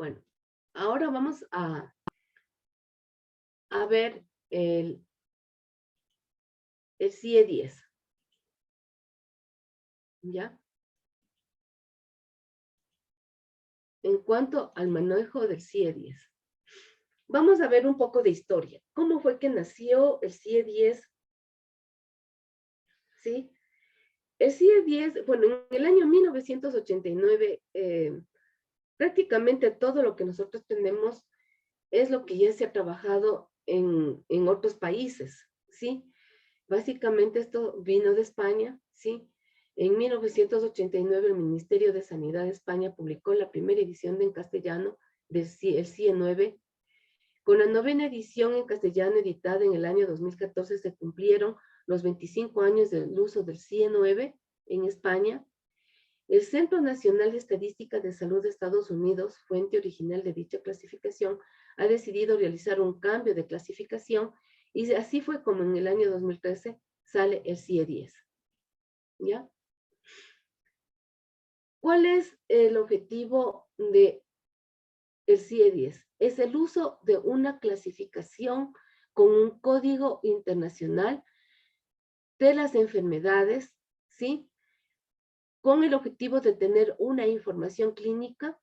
Bueno, ahora vamos a ver el CIE 10. ¿Ya? En cuanto al manejo del CIE 10. Vamos a ver un poco de historia. ¿Cómo fue que nació el CIE 10? ¿Sí? El CIE 10, bueno, en el año 1989, prácticamente todo lo que nosotros tenemos es lo que ya se ha trabajado en otros países, ¿sí? Básicamente esto vino de España, ¿sí? En 1989 el Ministerio de Sanidad de España publicó la primera edición en castellano del CIE 9. Con la novena edición en castellano editada en el año 2014 se cumplieron los 25 años del uso del CIE 9 en España. El Centro Nacional de Estadística de Salud de Estados Unidos, fuente original de dicha clasificación, ha decidido realizar un cambio de clasificación y así fue como en el año 2013 sale el CIE 10. ¿Ya? ¿Cuál es el objetivo de el CIE 10? Es el uso de una clasificación con un código internacional de las enfermedades, ¿sí? Con el objetivo de tener una información clínica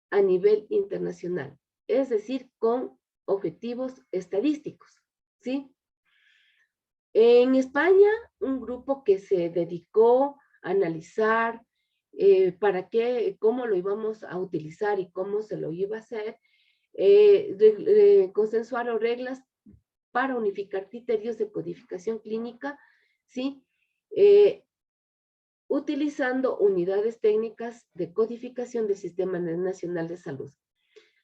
a nivel internacional, es decir, con objetivos estadísticos, ¿sí? En España, un grupo que se dedicó a analizar para qué, cómo lo íbamos a utilizar y cómo se lo iba a hacer, consensuaron reglas para unificar criterios de codificación clínica, ¿sí? Utilizando unidades técnicas de codificación del Sistema Nacional de Salud.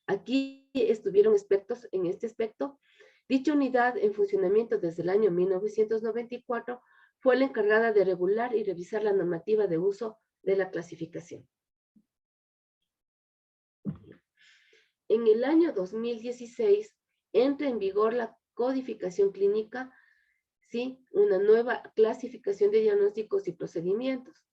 Aquí estuvieron expertos en este aspecto. Dicha unidad, en funcionamiento desde el año 1994, fue la encargada de regular y revisar la normativa de uso de la clasificación. En el año 2016 entra en vigor la codificación clínica, ¿sí? Una nueva clasificación de diagnósticos y procedimientos.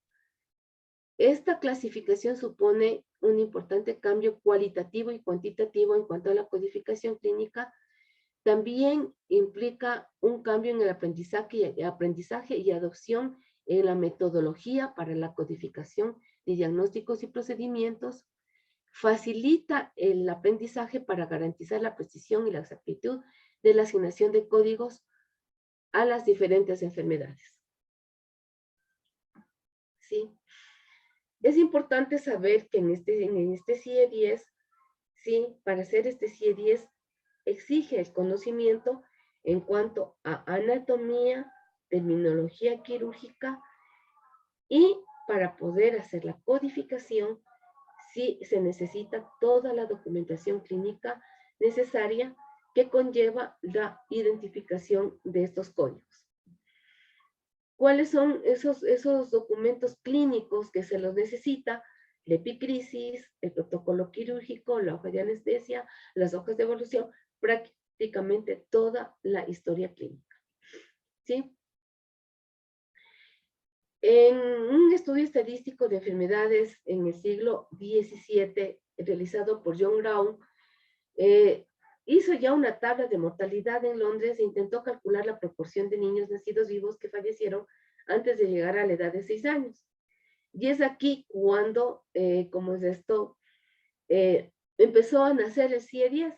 Esta clasificación supone un importante cambio cualitativo y cuantitativo en cuanto a la codificación clínica. También implica un cambio en el aprendizaje y adopción en la metodología para la codificación de diagnósticos y procedimientos. Facilita el aprendizaje para garantizar la precisión y la exactitud de la asignación de códigos a las diferentes enfermedades. ¿Sí? Es importante saber que en este CIE 10, ¿sí? Para hacer este CIE 10 exige el conocimiento en cuanto a anatomía, terminología quirúrgica y para poder hacer la codificación, sí se necesita toda la documentación clínica necesaria que conlleva la identificación de estos códigos. ¿Cuáles son esos documentos clínicos que se los necesita? La epicrisis, el protocolo quirúrgico, la hoja de anestesia, las hojas de evolución, prácticamente toda la historia clínica. ¿Sí? En un estudio estadístico de enfermedades en el siglo XVII, realizado por John Brown, hizo ya una tabla de mortalidad en Londres e intentó calcular la proporción de niños nacidos vivos que fallecieron antes de llegar a la edad de 6 años. Y es aquí cuando, como es esto, empezó a nacer el CIE 10,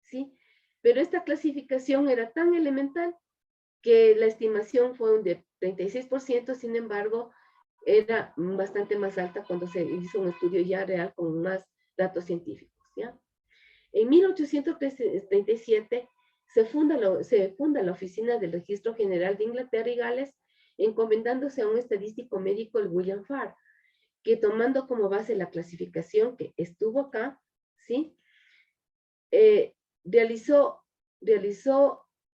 ¿sí? Pero esta clasificación era tan elemental que la estimación fue de 36%, sin embargo, era bastante más alta cuando se hizo un estudio ya real con más datos científicos, ¿ya? En 1837 se funda la Oficina del Registro General de Inglaterra y Gales, encomendándose a un estadístico médico, el William Farr, que tomando como base la clasificación que estuvo acá, ¿sí? Realizó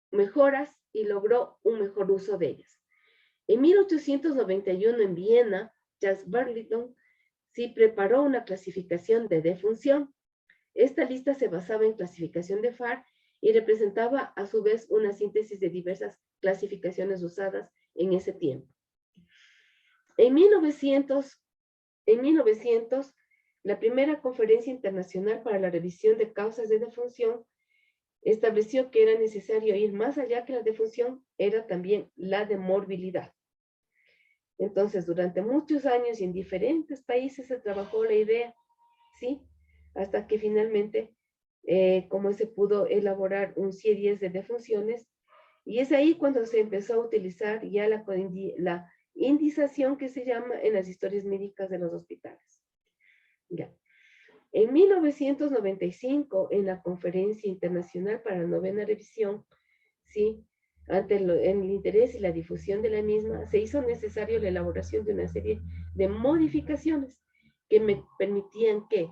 mejoras y logró un mejor uso de ellas. En 1891 en Viena, Charles Burlington sí preparó una clasificación de defunción. Esta lista se basaba en clasificación de Farr y representaba a su vez una síntesis de diversas clasificaciones usadas en ese tiempo. En 1900 La primera conferencia internacional para la revisión de causas de defunción estableció que era necesario ir más allá que la defunción, era también la de morbilidad. Entonces, durante muchos años y en diferentes países se trabajó la idea, ¿sí? Hasta que finalmente, como se pudo elaborar un CIE-10 de defunciones, y es ahí cuando se empezó a utilizar ya la indización que se llama en las historias médicas de los hospitales. Ya. En 1995, en la Conferencia Internacional para la Novena Revisión, ¿sí? Ante el interés y la difusión de la misma, se hizo necesario la elaboración de una serie de modificaciones que me permitían que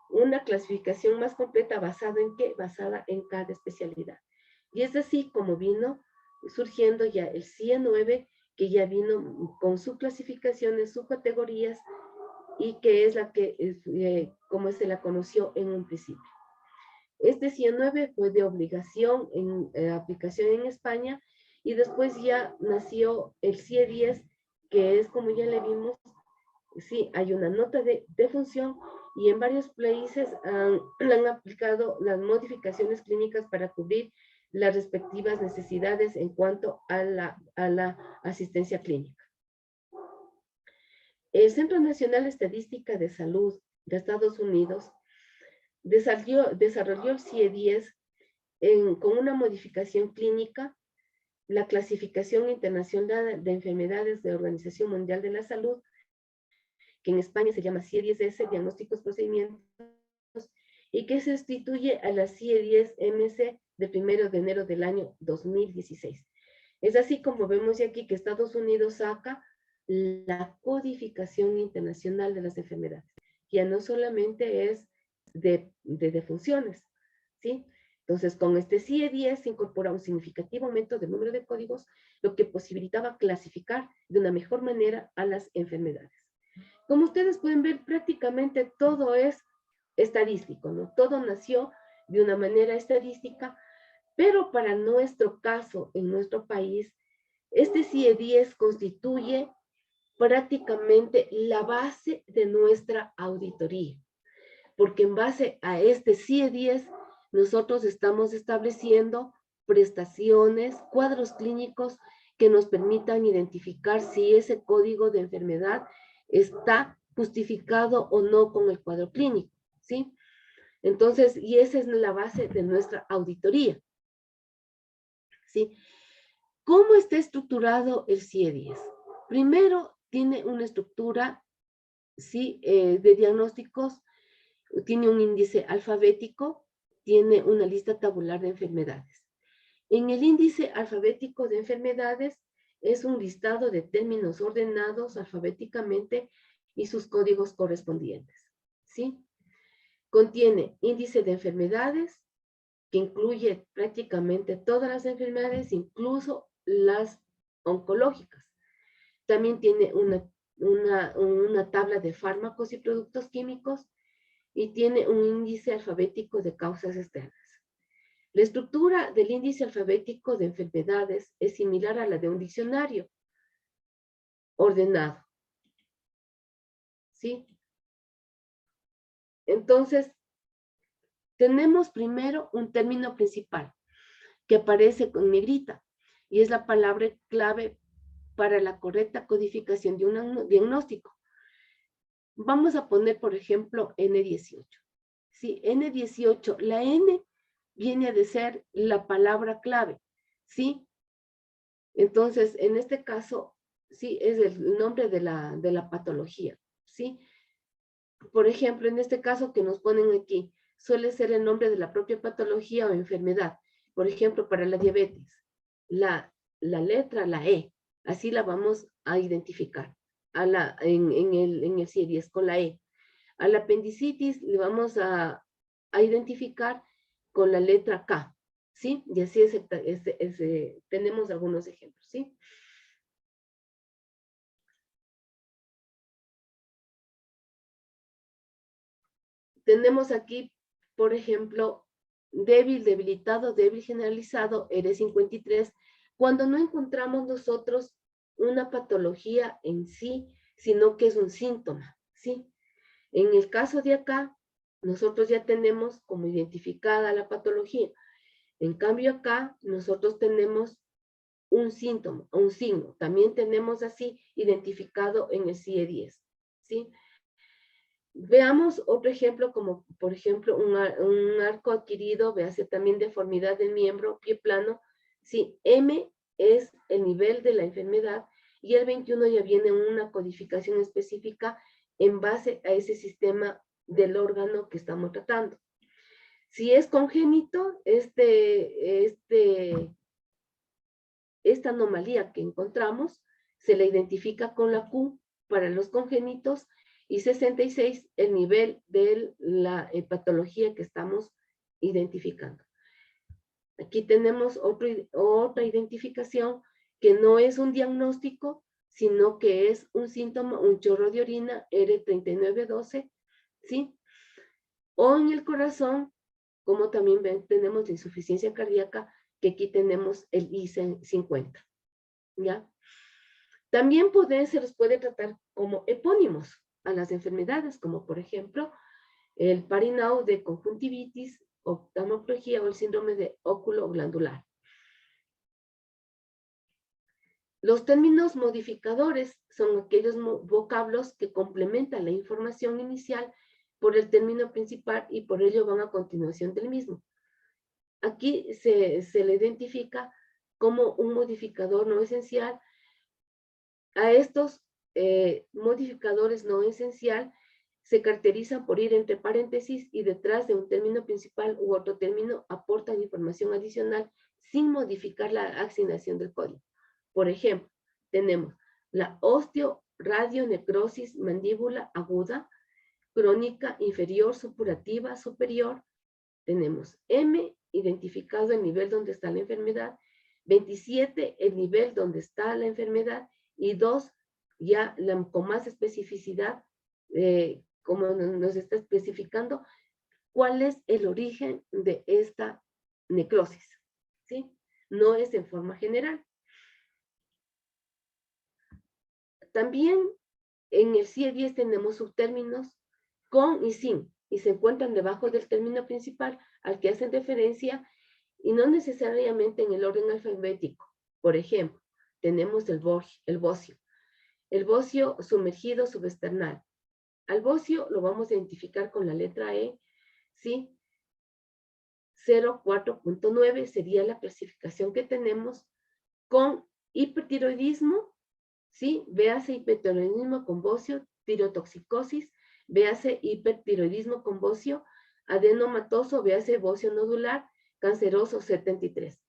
una clasificación más completa basada en qué, basada en cada especialidad. Y es así como vino surgiendo ya el CIE-9, que ya vino con sus clasificaciones, sus categorías, y que es la que, como se la conoció en un principio. Este CIE-9 fue de obligación en aplicación en España, y después ya nació el CIE-10, que es como ya le vimos, sí, hay una nota de defunción, y en varios países han aplicado las modificaciones clínicas para cubrir las respectivas necesidades en cuanto a la asistencia clínica. El Centro Nacional de Estadística de Salud de Estados Unidos desarrolló el CIE-10 con una modificación clínica, la clasificación internacional de enfermedades de Organización Mundial de la Salud, que en España se llama CIE-10S, Diagnósticos, Procedimientos, y que se sustituye a la CIE-10MC del 1 de enero del año 2016. Es así como vemos aquí que Estados Unidos saca la codificación internacional de las enfermedades. Ya no solamente es de defunciones, ¿sí? Entonces, con este CIE-10 se incorpora un significativo aumento del número de códigos, lo que posibilitaba clasificar de una mejor manera a las enfermedades. Como ustedes pueden ver, prácticamente todo es estadístico, ¿no? Todo nació de una manera estadística, pero para nuestro caso, en nuestro país, este CIE-10 constituye prácticamente la base de nuestra auditoría, porque en base a este CIE-10 nosotros estamos estableciendo prestaciones, cuadros clínicos que nos permitan identificar si ese código de enfermedad está justificado o no con el cuadro clínico, ¿sí? Entonces, y esa es la base de nuestra auditoría, ¿sí? ¿Cómo está estructurado el CIE-10? Primero, tiene una estructura, ¿sí? De diagnósticos, tiene un índice alfabético, tiene una lista tabular de enfermedades. En el índice alfabético de enfermedades es un listado de términos ordenados alfabéticamente y sus códigos correspondientes, ¿sí? Contiene índice de enfermedades, que incluye prácticamente todas las enfermedades, incluso las oncológicas. También tiene una tabla de fármacos y productos químicos, y tiene un índice alfabético de causas externas. La estructura del índice alfabético de enfermedades es similar a la de un diccionario ordenado, ¿sí? Entonces, tenemos primero un término principal que aparece con negrita, y es la palabra clave para la correcta codificación de un diagnóstico. Vamos a poner, por ejemplo, N18. Sí, N18, la N viene a ser la palabra clave, ¿sí? Entonces, en este caso, sí, es el nombre de la patología, ¿sí? Por ejemplo, en este caso que nos ponen aquí, suele ser el nombre de la propia patología o enfermedad. Por ejemplo, para la diabetes, la letra, la E, así la vamos a identificar en el CIE-10 con la E. A la apendicitis le vamos a identificar con la letra K, ¿sí? Y así tenemos algunos ejemplos, ¿sí? Tenemos aquí, por ejemplo, débil, debilitado, débil generalizado, R53, cuando no encontramos nosotros una patología en sí, sino que es un síntoma, ¿sí? En el caso de acá, nosotros ya tenemos como identificada la patología. En cambio acá, nosotros tenemos un síntoma, un signo. También tenemos así identificado en el CIE-10, ¿sí? Veamos otro ejemplo, como por ejemplo un arco adquirido, véase también deformidad del miembro, pie plano. Sí, M es el nivel de la enfermedad y el 21 ya viene una codificación específica en base a ese sistema del órgano que estamos tratando. Si es congénito, esta anomalía que encontramos se la identifica con la Q para los congénitos y 66 el nivel de la patología que estamos identificando. Aquí tenemos otra identificación que no es un diagnóstico, sino que es un síntoma, un chorro de orina R3912, ¿sí? O en el corazón, como también tenemos la insuficiencia cardíaca, que aquí tenemos el I50, ¿ya? También se los puede tratar como epónimos a las enfermedades, como por ejemplo el Parinao de conjuntivitis, oftalmología o el síndrome de óculo glandular. Los términos modificadores son aquellos vocablos que complementan la información inicial por el término principal y por ello van a continuación del mismo. Aquí se le identifica como un modificador no esencial. A estos modificadores no esencial se caracterizan por ir entre paréntesis y detrás de un término principal u otro término aportan información adicional sin modificar la asignación del código. Por ejemplo, tenemos la osteoradionecrosis mandíbula aguda, crónica inferior supurativa superior. Tenemos M, identificado el nivel donde está la enfermedad, 27, el nivel donde está la enfermedad, y 2, ya con más especificidad, como nos está especificando, cuál es el origen de esta necrosis, ¿sí? No es en forma general. También en el CIE-10 tenemos subtérminos con y sin, y se encuentran debajo del término principal al que hacen referencia y no necesariamente en el orden alfabético. Por ejemplo, tenemos el bocio. El bocio sumergido subesternal. Al bocio lo vamos a identificar con la letra E, ¿sí? 04.9 sería la clasificación que tenemos con hipertiroidismo, ¿sí? Véase hipertiroidismo con bocio, tirotoxicosis, véase hipertiroidismo con bocio, adenomatoso, véase bocio nodular, canceroso 73.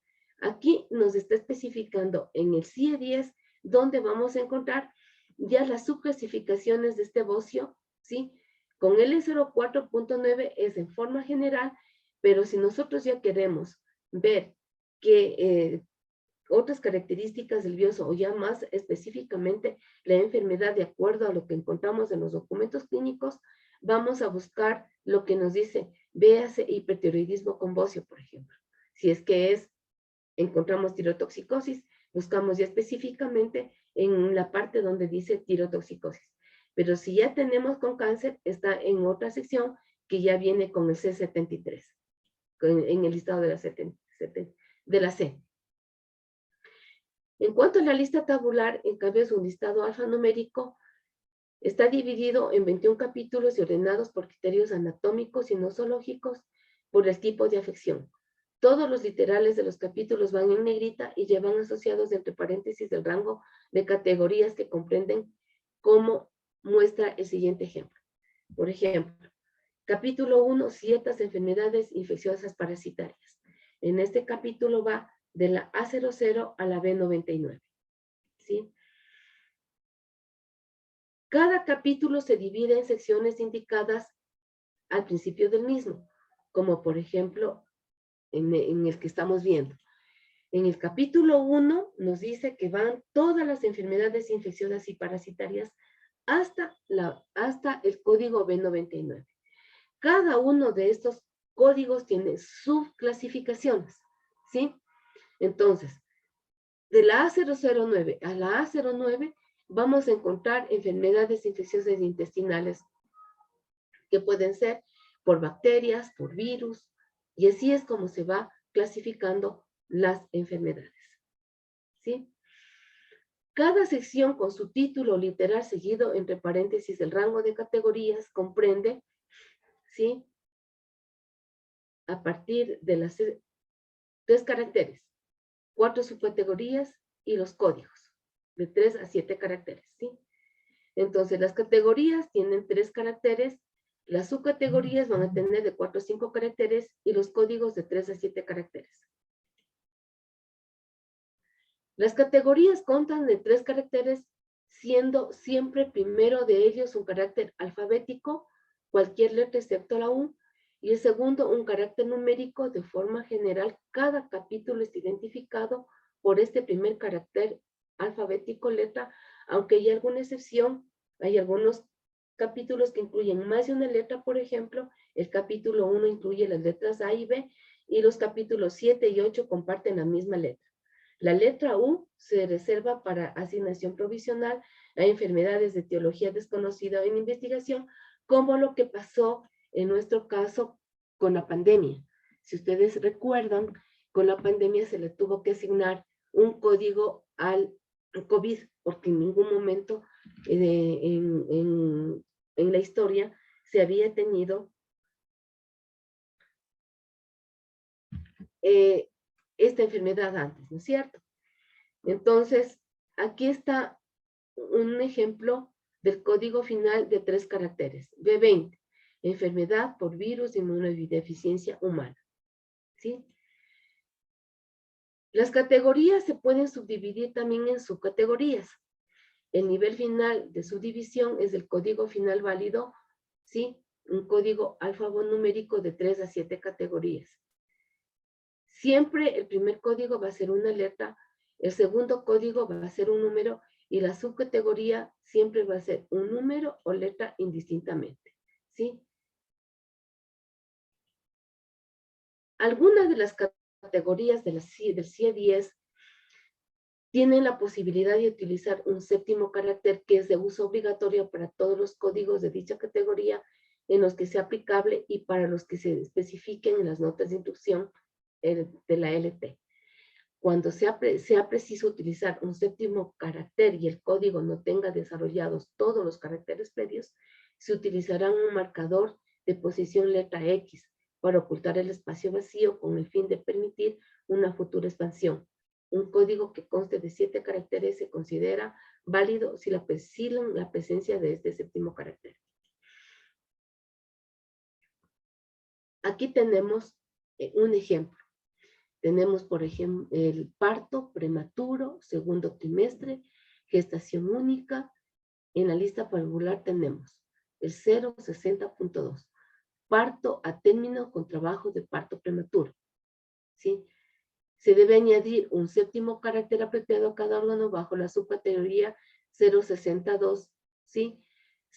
Aquí nos está especificando en el CIE-10 donde vamos a encontrar ya las subclasificaciones de este bocio, ¿sí? Con L04.9 es en forma general, pero si nosotros ya queremos ver que otras características del bioso o ya más específicamente la enfermedad de acuerdo a lo que encontramos en los documentos clínicos, vamos a buscar lo que nos dice, véase hipertiroidismo con bocio, por ejemplo. Si es que encontramos tirotoxicosis, buscamos ya específicamente en la parte donde dice tirotoxicosis. Pero si ya tenemos con cáncer, está en otra sección que ya viene con el C73, en el listado de la C. En cuanto a la lista tabular, en cambio es un listado alfanumérico, está dividido en 21 capítulos y ordenados por criterios anatómicos y nosológicos por el tipo de afección. Todos los literales de los capítulos van en negrita y llevan asociados entre paréntesis el rango de categorías que comprenden, como muestra el siguiente ejemplo. Por ejemplo, capítulo 1, ciertas enfermedades infecciosas parasitarias. En este capítulo va de la A00 a la B99, ¿sí? Cada capítulo se divide en secciones indicadas al principio del mismo, como por ejemplo en el que estamos viendo. En el capítulo 1 nos dice que van todas las enfermedades infecciosas y parasitarias hasta el código B99. Cada uno de estos códigos tiene subclasificaciones, ¿sí? Entonces, de la A009 a la A09 vamos a encontrar enfermedades infecciosas intestinales que pueden ser por bacterias, por virus, y así es como se va clasificando las enfermedades, ¿sí? Cada sección con su título literal seguido entre paréntesis el rango de categorías comprende, ¿sí? A partir de las 3 caracteres, 4 subcategorías y los códigos, de 3 a 7 caracteres, ¿sí? Entonces, las categorías tienen 3 caracteres, las subcategorías van a tener de 4 a 5 caracteres y los códigos de 3 a 7 caracteres. Las categorías constan de 3 caracteres, siendo siempre primero de ellos un carácter alfabético, cualquier letra excepto la U, y el segundo un carácter numérico. De forma general, cada capítulo es identificado por este primer carácter alfabético letra, aunque hay alguna excepción, hay algunos capítulos que incluyen más de una letra. Por ejemplo, el capítulo 1 incluye las letras A y B, y los capítulos 7 y 8 comparten la misma letra. La letra U se reserva para asignación provisional a enfermedades de etiología desconocida o en investigación, como lo que pasó en nuestro caso con la pandemia. Si ustedes recuerdan, con la pandemia se le tuvo que asignar un código al COVID, porque en ningún momento en la historia se había tenido esta enfermedad antes, ¿no es cierto? Entonces, aquí está un ejemplo del código final de 3 caracteres. B20, enfermedad por virus de inmunodeficiencia humana, ¿sí? Las categorías se pueden subdividir también en subcategorías. El nivel final de subdivisión es el código final válido, ¿sí? Un código alfanumérico de 3 a 7 categorías. Siempre el primer código va a ser una letra, el segundo código va a ser un número y la subcategoría siempre va a ser un número o letra indistintamente, ¿sí? Algunas de las categorías del CIE-10 tienen la posibilidad de utilizar un séptimo carácter que es de uso obligatorio para todos los códigos de dicha categoría en los que sea aplicable y para los que se especifiquen en las notas de instrucción de la LT. Cuando sea preciso utilizar un séptimo carácter y el código no tenga desarrollados todos los caracteres previos, se utilizará un marcador de posición letra X para ocultar el espacio vacío con el fin de permitir una futura expansión. Un código que conste de 7 caracteres se considera válido si la presencia de este séptimo carácter. Aquí tenemos un ejemplo. Tenemos, por ejemplo, el parto prematuro, segundo trimestre, gestación única. En la lista particular tenemos el 060.2, parto a término con trabajo de parto prematuro, ¿sí? Se debe añadir un séptimo carácter apropiado a cada órgano bajo la subcategoría 062, ¿sí?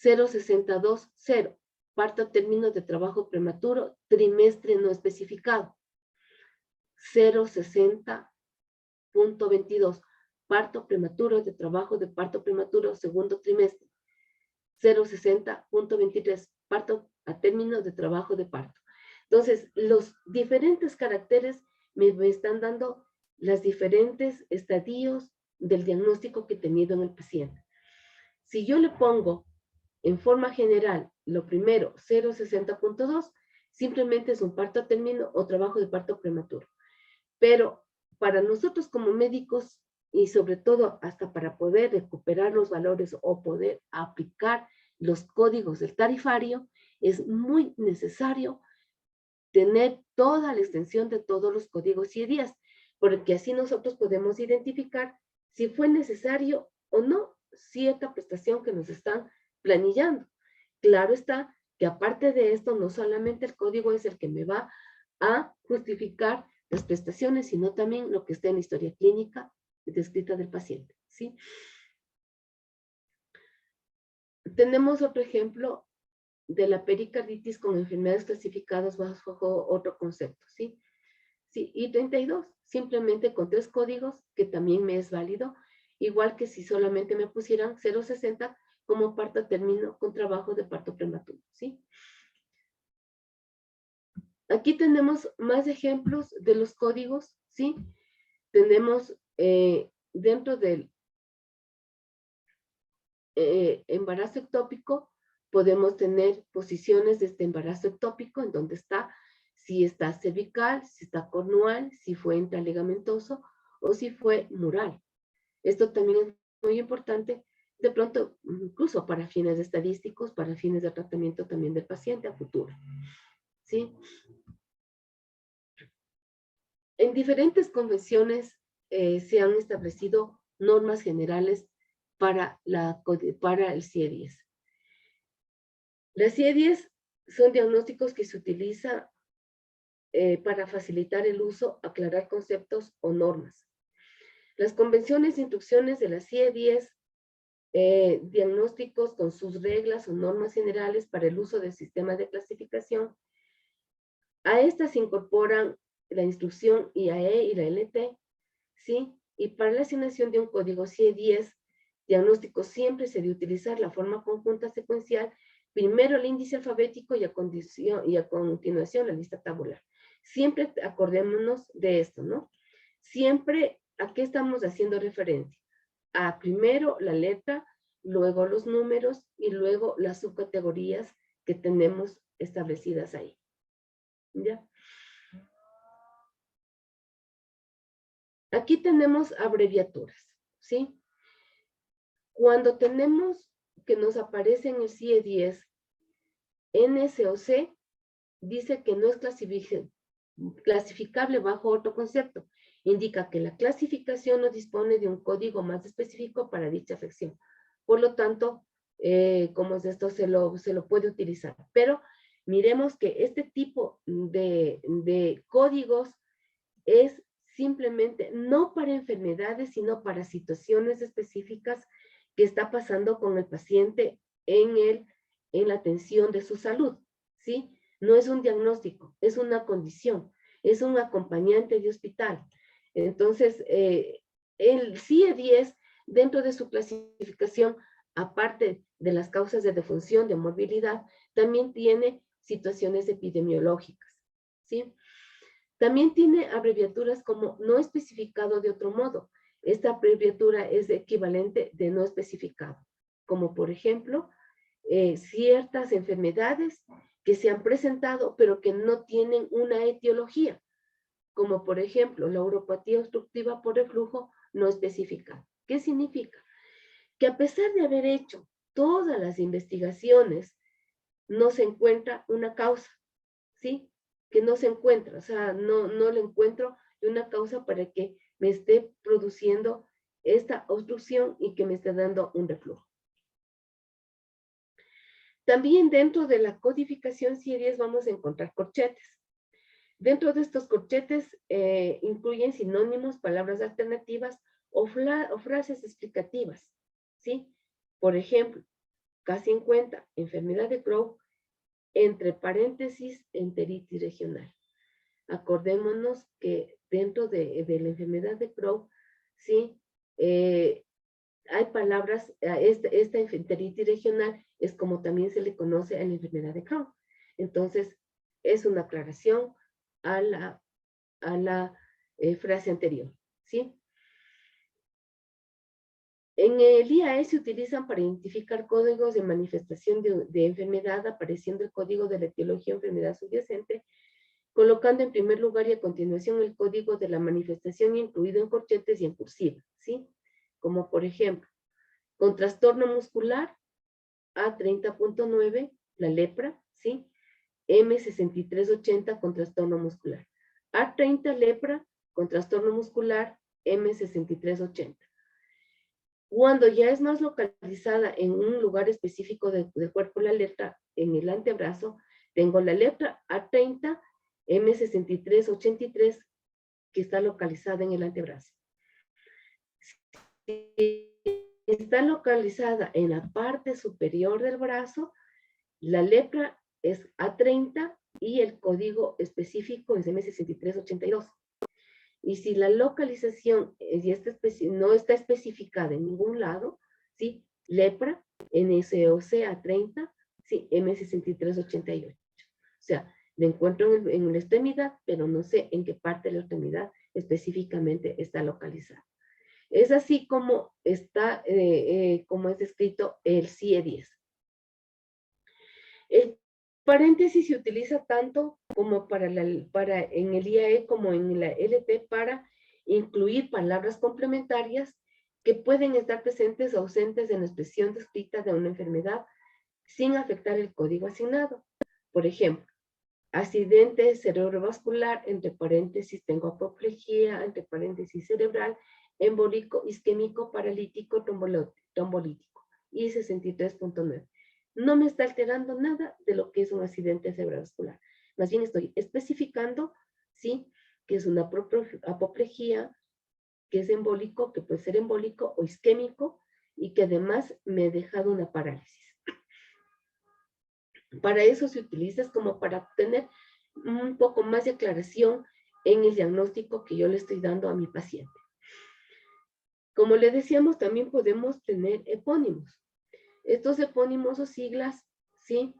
062.0, parto a término de trabajo prematuro, trimestre no especificado. 060.22, parto prematuro de trabajo de parto prematuro, segundo trimestre. 060.23, parto a término de trabajo de parto. Entonces, los diferentes caracteres me están dando los diferentes estadios del diagnóstico que he tenido en el paciente. Si yo le pongo en forma general lo primero 060.2, simplemente es un parto a término o trabajo de parto prematuro. Pero para nosotros como médicos y sobre todo hasta para poder recuperar los valores o poder aplicar los códigos del tarifario, es muy necesario tener toda la extensión de todos los códigos CIE-10, porque así nosotros podemos identificar si fue necesario o no cierta prestación que nos están planillando. Claro está que aparte de esto, no solamente el código es el que me va a justificar las prestaciones, sino también lo que está en la historia clínica descrita del paciente, ¿sí? Tenemos otro ejemplo de la pericarditis con enfermedades clasificadas bajo otro concepto, ¿sí? Sí, y 32, simplemente con 3 códigos, que también me es válido, igual que si solamente me pusieran 060 como parto a término con trabajo de parto prematuro, ¿sí? Aquí tenemos más ejemplos de los códigos, ¿sí? Tenemos dentro del embarazo ectópico, podemos tener posiciones de este embarazo ectópico, en donde está, si está cervical, si está cornual, si fue intraligamentoso o si fue mural. Esto también es muy importante, de pronto, incluso para fines estadísticos, para fines de tratamiento también del paciente a futuro. ¿Sí? En diferentes convenciones se han establecido normas generales para el CIE-10. Las CIE-10 son diagnósticos que se utilizan para facilitar el uso, aclarar conceptos o normas. Las convenciones e instrucciones de la CIE-10, diagnósticos con sus reglas o normas generales para el uso del sistema de clasificación. A estas se incorporan la instrucción IAE y la LT, ¿sí? Y para la asignación de un código CIE-10, diagnóstico siempre se debe utilizar la forma conjunta secuencial, primero el índice alfabético y a continuación la lista tabular. Siempre acordémonos de esto, ¿no? Siempre, ¿a qué estamos haciendo referencia? A primero la letra, luego los números y luego las subcategorías que tenemos establecidas ahí. ¿Ya? Aquí tenemos abreviaturas, ¿sí? Cuando tenemos que nos aparece en el CIE-10 NSOC, dice que no es clasificable bajo otro concepto. Indica que la clasificación no dispone de un código más específico para dicha afección. Por lo tanto, como es esto, se lo puede utilizar. Pero miremos que este tipo de códigos es simplemente no para enfermedades, sino para situaciones específicas que está pasando con el paciente en la atención de su salud, ¿sí? No es un diagnóstico, es una condición, es un acompañante de hospital. Entonces, el CIE-10, dentro de su clasificación, aparte de las causas de defunción, de morbilidad, también tiene situaciones epidemiológicas, ¿sí? También tiene abreviaturas como no especificado de otro modo. Esta abreviatura es equivalente de no especificado, como por ejemplo, ciertas enfermedades que se han presentado pero que no tienen una etiología, como por ejemplo la uropatía obstructiva por reflujo no especificada. ¿Qué significa? Que a pesar de haber hecho todas las investigaciones, no se encuentra una causa, ¿sí? Que no se encuentra, o sea, no le encuentro una causa para que me esté produciendo esta obstrucción y que me esté dando un reflujo. También dentro de la codificación CIE-10 vamos a encontrar corchetes. Dentro de estos corchetes incluyen sinónimos, palabras alternativas o frases explicativas, ¿sí? Por ejemplo, K50, enfermedad de Crohn, entre paréntesis, enteritis regional. Acordémonos que dentro de la enfermedad de Crohn, ¿sí? Hay palabras, esta enteritis regional es como también se le conoce a la enfermedad de Crohn. Entonces, es una aclaración a la frase anterior, ¿sí? En el IAE se utilizan para identificar códigos de manifestación de enfermedad, apareciendo el código de la etiología enfermedad subyacente, colocando en primer lugar y a continuación el código de la manifestación incluido en corchetes y en cursiva, ¿sí? Como por ejemplo, con trastorno muscular, A30.9, la lepra, ¿sí? M6380 con trastorno muscular. A30 lepra con trastorno muscular, M6380. Cuando ya es más localizada en un lugar específico del cuerpo la letra, en el antebrazo, tengo la letra A30, M6383, que está localizada en el antebrazo. Si está localizada en la parte superior del brazo, la lepra es A30 y el código específico es M6382. Y si la localización no está especificada en ningún lado, ¿sí? Lepra, NSOC A30, ¿sí? M6388. O sea, Me encuentro en la extremidad, pero no sé en qué parte de la extremidad específicamente está localizada. Es así como está, como es descrito el CIE-10. El paréntesis se utiliza tanto como en el IAE como en la LT para incluir palabras complementarias que pueden estar presentes o ausentes en la expresión descrita de una enfermedad sin afectar el código asignado. Por ejemplo, accidente cerebrovascular, entre paréntesis tengo apoplejía, entre paréntesis cerebral, embólico, isquémico, paralítico, trombolítico, y 63.9. No me está alterando nada de lo que es un accidente cerebrovascular. Más bien estoy especificando, ¿sí?, que es una apoplejía, que es embólico, que puede ser embólico o isquémico, y que además me ha dejado una parálisis. Para eso se utiliza, es como para tener un poco más de aclaración en el diagnóstico que yo le estoy dando a mi paciente. Como le decíamos, también podemos tener epónimos. Estos epónimos o siglas, ¿sí?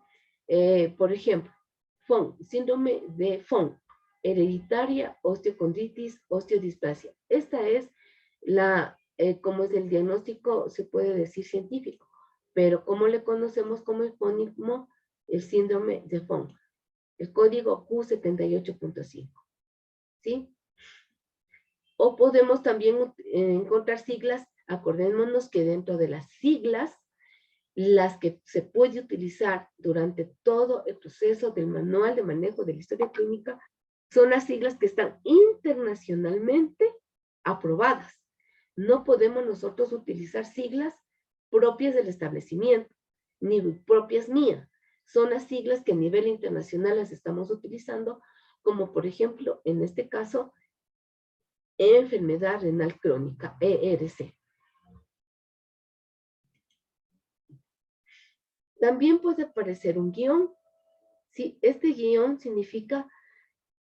Por ejemplo, FON, síndrome de FON, hereditaria osteocondritis, osteodisplasia. Esta es como es el diagnóstico, se puede decir científico, pero como le conocemos como epónimo, el síndrome de FON, el código Q78.5, ¿sí? O podemos también encontrar siglas, acordémonos que dentro de las siglas, las que se puede utilizar durante todo el proceso del manual de manejo de la historia clínica, son las siglas que están internacionalmente aprobadas. No podemos nosotros utilizar siglas propias del establecimiento, ni propias mías. Son las siglas que a nivel internacional las estamos utilizando, como por ejemplo, en este caso, enfermedad renal crónica, ERC. También puede aparecer un guión. ¿Sí? Este guión significa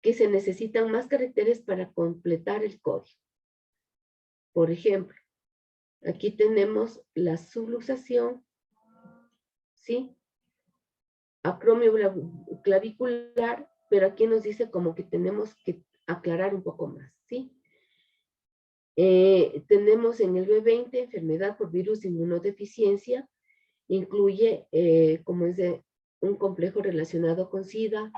que se necesitan más caracteres para completar el código. Por ejemplo, aquí tenemos la subluxación, ¿sí? Acromio clavicular, pero aquí nos dice como que tenemos que aclarar un poco más, ¿sí? Tenemos en el B20 enfermedad por virus de inmunodeficiencia, incluye como es de un complejo relacionado con SIDA,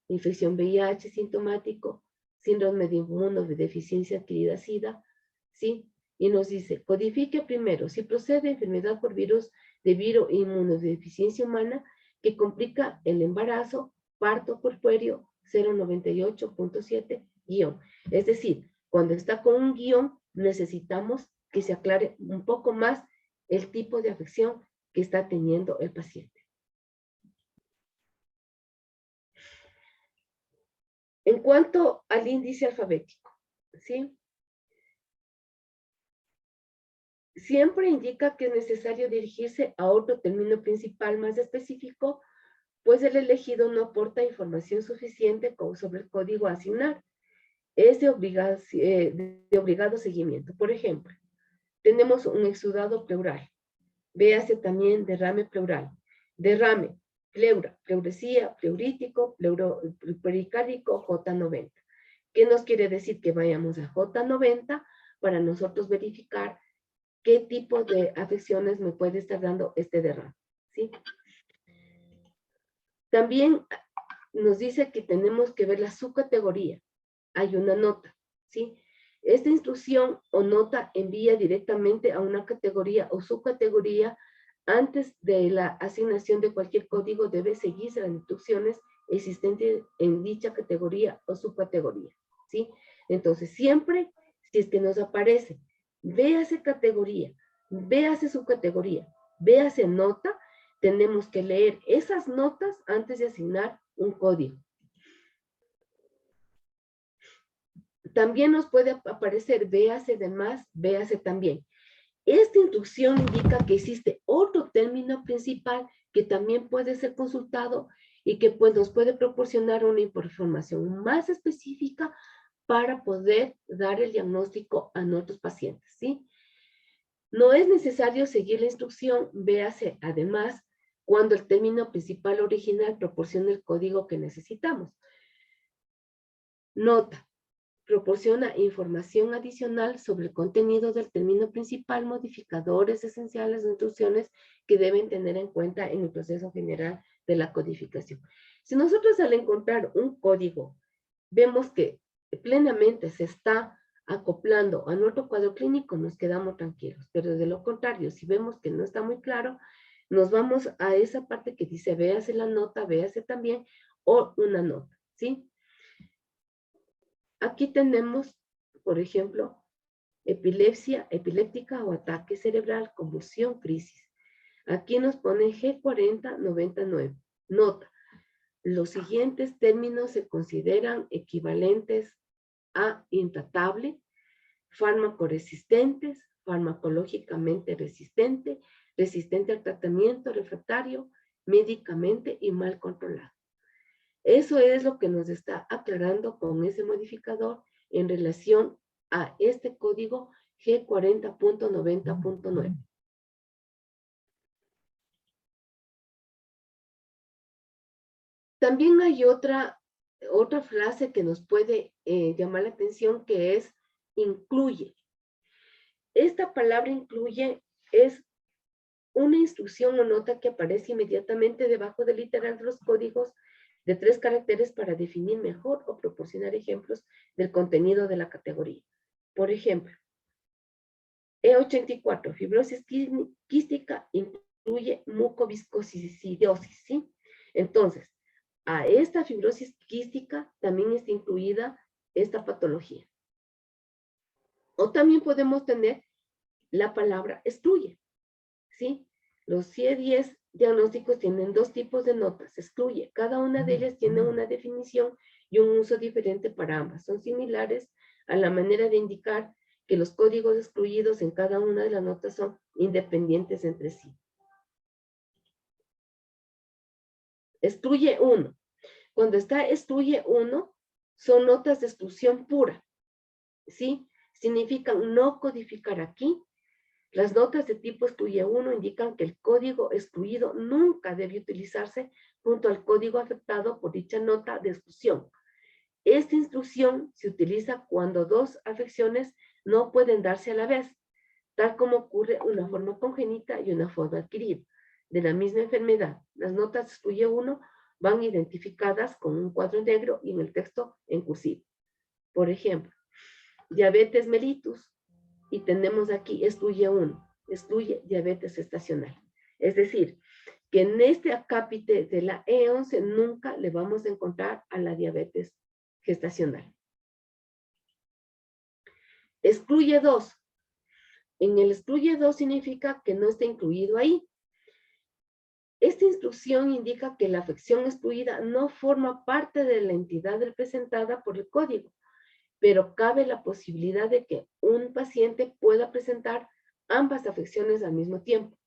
infección VIH sintomático, síndrome de inmunodeficiencia adquirida SIDA, ¿sí? Y nos dice, codifique primero si procede enfermedad por virus de inmunodeficiencia humana que complica el embarazo, parto puerperio 098.7 guión. Es decir, cuando está con un guión, necesitamos que se aclare un poco más el tipo de afección que está teniendo el paciente. En cuanto al índice alfabético, ¿sí? Siempre indica que es necesario dirigirse a otro término principal más específico, pues el elegido no aporta información suficiente sobre el código a asignar. Es de obligado seguimiento. Por ejemplo, tenemos un exudado pleural. Véase también derrame pleural. Derrame, pleura, pleuresía, pleurítico, pericárdico, J90. ¿Qué nos quiere decir? Que vayamos a J90 para nosotros verificar qué tipo de afecciones me puede estar dando este derrame, ¿sí? También nos dice que tenemos que ver la subcategoría. Hay una nota, ¿sí? Esta instrucción o nota envía directamente a una categoría o subcategoría. Antes de la asignación de cualquier código debe seguirse las instrucciones existentes en dicha categoría o subcategoría, ¿sí? Entonces, siempre, si es que nos aparece, véase categoría, véase subcategoría, véase nota, tenemos que leer esas notas antes de asignar un código. También nos puede aparecer véase de más, véase también. Esta instrucción indica que existe otro término principal que también puede ser consultado y que pues, nos puede proporcionar una información más específica para poder dar el diagnóstico a nuestros pacientes, ¿sí? No es necesario seguir la instrucción, véase además, cuando el término principal original proporciona el código que necesitamos. Nota. Proporciona información adicional sobre el contenido del término principal, modificadores esenciales de instrucciones que deben tener en cuenta en el proceso general de la codificación. Si nosotros al encontrar un código vemos que plenamente se está acoplando a nuestro cuadro clínico, nos quedamos tranquilos. Pero de lo contrario, si vemos que no está muy claro, nos vamos a esa parte que dice véase la nota, véase también, o una nota, ¿sí? Aquí tenemos, por ejemplo, epilepsia epiléptica o ataque cerebral, convulsión, crisis. Aquí nos pone G4099. Nota, los siguientes términos se consideran equivalentes a intratable, fármaco-resistentes, farmacológicamente resistente, resistente al tratamiento, refractario, médicamente y mal controlado. Eso es lo que nos está aclarando con ese modificador en relación a este código G40.90.9. También hay otra frase que nos puede llamar la atención, que es incluye. Esta palabra incluye es una instrucción o nota que aparece inmediatamente debajo del literal de los códigos de 3 caracteres para definir mejor o proporcionar ejemplos del contenido de la categoría. Por ejemplo, E84, fibrosis quística, incluye mucoviscosidosis, ¿sí? Entonces, a esta fibrosis quística también está incluida esta patología. O también podemos tener la palabra excluye, ¿sí? Los CIE-10 diagnósticos tienen 2 tipos de notas, excluye. Cada una de ellas tiene una definición y un uso diferente para ambas. Son similares a la manera de indicar que los códigos excluidos en cada una de las notas son independientes entre sí. Excluye 1. Cuando está excluye 1, son notas de exclusión pura, ¿sí? Significan no codificar aquí. Las notas de tipo excluye 1 indican que el código excluido nunca debe utilizarse junto al código afectado por dicha nota de exclusión. Esta instrucción se utiliza cuando 2 afecciones no pueden darse a la vez, tal como ocurre una forma congénita y una forma adquirida de la misma enfermedad. Las notas excluye 1 van identificadas con un cuadro negro y en el texto en cursivo. Por ejemplo, diabetes mellitus, y tenemos aquí excluye 1, excluye diabetes gestacional. Es decir, que en este acápite de la E11 nunca le vamos a encontrar a la diabetes gestacional. Excluye 2. En el excluye 2 significa que no está incluido ahí. Esta instrucción indica que la afección excluida no forma parte de la entidad representada por el código, pero cabe la posibilidad de que un paciente pueda presentar ambas afecciones al mismo tiempo.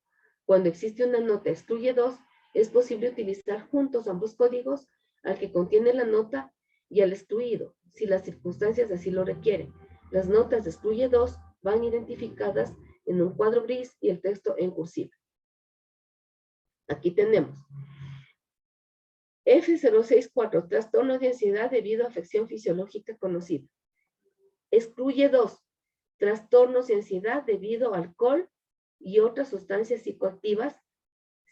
Cuando existe una nota excluye 2, es posible utilizar juntos ambos códigos, al que contiene la nota y al excluido, si las circunstancias así lo requieren. Las notas de excluye 2 van identificadas en un cuadro gris y el texto en cursiva. Aquí tenemos F064, trastorno de ansiedad debido a afección fisiológica conocida. Excluye 2, trastornos de ansiedad debido a alcohol y otras sustancias psicoactivas,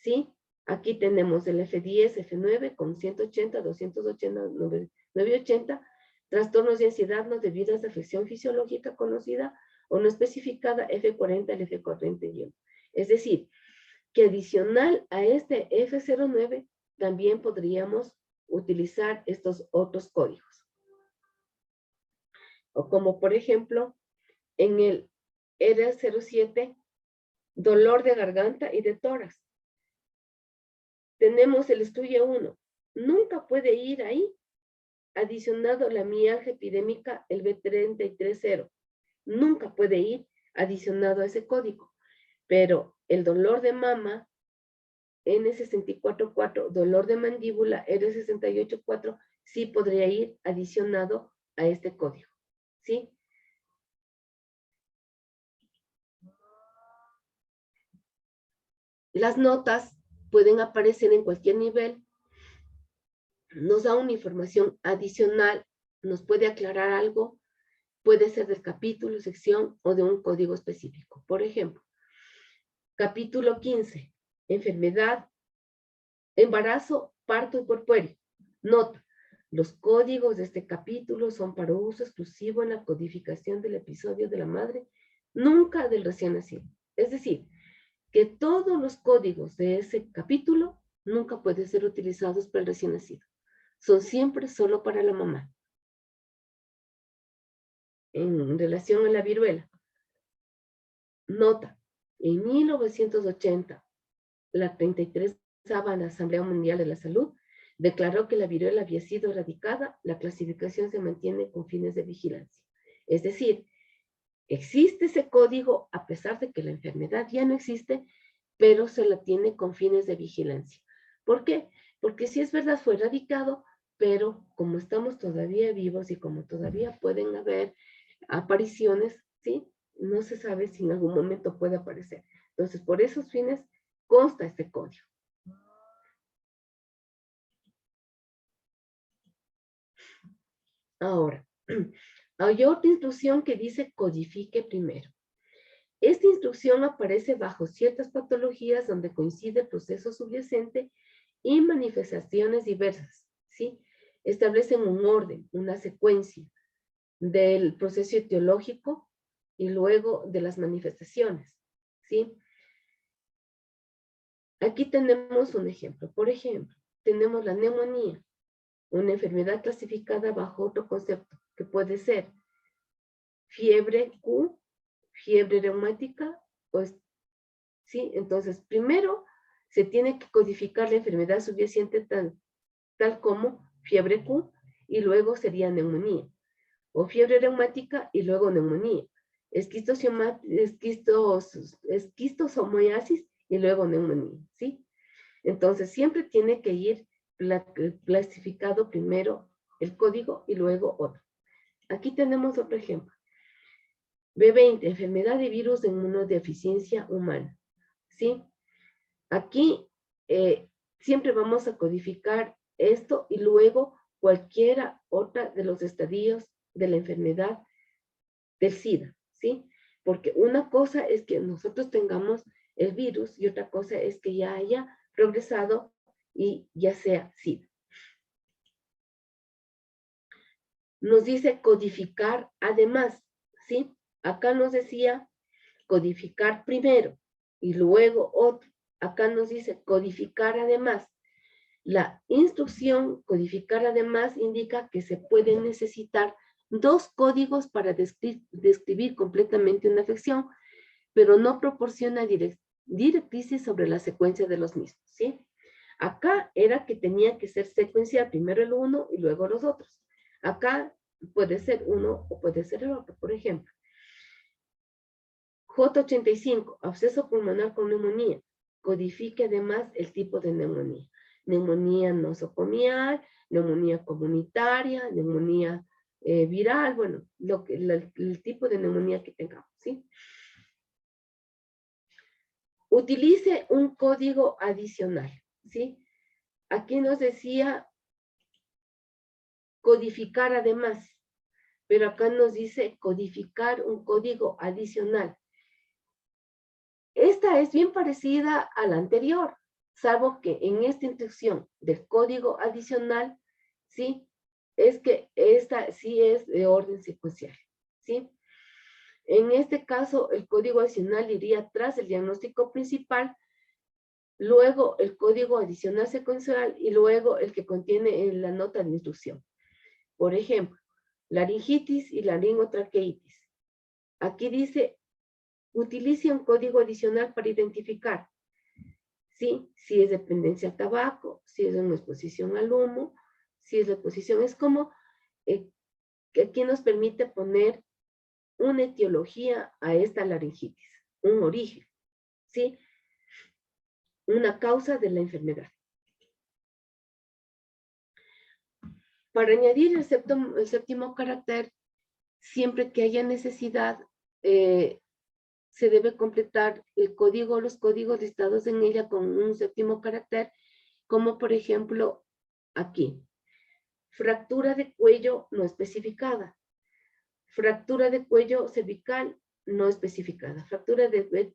¿sí? Aquí tenemos el F10, F9 con 180, 280, 980, trastornos de ansiedad no debidas a afección fisiológica conocida o no especificada, F40, el F41. Es decir, que adicional a este F09 también podríamos utilizar estos otros códigos. O como por ejemplo, en el R07, dolor de garganta y de tórax. Tenemos el excluye 1. Nunca puede ir ahí. Adicionado la mialgia epidémica, el B330. Nunca puede ir adicionado a ese código. Pero el dolor de mama, N644, dolor de mandíbula, R684, sí podría ir adicionado a este código. ¿Sí? Las notas pueden aparecer en cualquier nivel, nos da una información adicional, nos puede aclarar algo, puede ser del capítulo, sección o de un código específico. Por ejemplo, capítulo 15, enfermedad, embarazo, parto y puerperio. Nota, los códigos de este capítulo son para uso exclusivo en la codificación del episodio de la madre, nunca del recién nacido. Es decir, que todos los códigos de ese capítulo nunca pueden ser utilizados para el recién nacido. Son siempre solo para la mamá. En relación a la viruela, nota, en 1980, la 33ª Asamblea Mundial de la Salud declaró que la viruela había sido erradicada. La clasificación se mantiene con fines de vigilancia. Es decir, existe ese código a pesar de que la enfermedad ya no existe, pero se la tiene con fines de vigilancia. ¿Por qué? Porque si es verdad fue erradicado, pero como estamos todavía vivos y como todavía pueden haber apariciones, ¿sí? No se sabe si en algún momento puede aparecer. Entonces, por esos fines consta este código. Ahora, hay otra instrucción que dice codifique primero. Esta instrucción aparece bajo ciertas patologías donde coincide el proceso subyacente y manifestaciones diversas, ¿sí? Establecen un orden, una secuencia del proceso etiológico y luego de las manifestaciones, ¿sí? Aquí tenemos un ejemplo. Por ejemplo, tenemos la neumonía, una enfermedad clasificada bajo otro concepto, que puede ser fiebre Q, fiebre reumática, pues, ¿sí? Entonces, primero se tiene que codificar la enfermedad subyacente tal como fiebre Q, y luego sería neumonía, o fiebre reumática y luego neumonía, esquistosomiasis y luego neumonía, ¿sí? Entonces, siempre tiene que ir clasificado primero el código y luego otro. Aquí tenemos otro ejemplo. B20, enfermedad de virus de inmunodeficiencia humana, ¿sí? Aquí siempre vamos a codificar esto y luego cualquiera otra de los estadios de la enfermedad del SIDA, ¿sí? Porque una cosa es que nosotros tengamos el virus y otra cosa es que ya haya progresado y ya sea SIDA. Nos dice codificar además, ¿sí? Acá nos decía codificar primero y luego otro. Acá nos dice codificar además. La instrucción codificar además indica que se pueden necesitar dos códigos para describir completamente una afección, pero no proporciona directrices sobre la secuencia de los mismos, ¿sí? Acá era que tenía que ser secuencial, primero el uno y luego los otros. Acá puede ser uno o puede ser el otro, por ejemplo. J85, absceso pulmonar con neumonía. Codifique además el tipo de neumonía. Neumonía nosocomial, neumonía comunitaria, neumonía viral, bueno, el tipo de neumonía que tengamos, ¿sí? Utilice un código adicional, ¿sí? Aquí nos decía codificar además, pero acá nos dice codificar un código adicional. Esta es bien parecida a la anterior, salvo que en esta instrucción del código adicional, ¿sí? Es que esta sí es de orden secuencial, ¿sí? En este caso, el código adicional iría tras el diagnóstico principal, luego el código adicional secuencial y luego el que contiene la nota de instrucción. Por ejemplo, laringitis y laringotraqueitis. Aquí dice, utilice un código adicional para identificar, ¿sí? Si es dependencia al tabaco, si es una exposición al humo, si es la exposición, es como que aquí nos permite poner una etiología a esta laringitis, un origen, ¿sí? Una causa de la enfermedad. Para añadir el séptimo carácter, siempre que haya necesidad, se debe completar el código, los códigos listados en ella con un séptimo carácter, como por ejemplo aquí. Fractura de cuello no especificada. Fractura de cuello cervical no especificada. Fractura de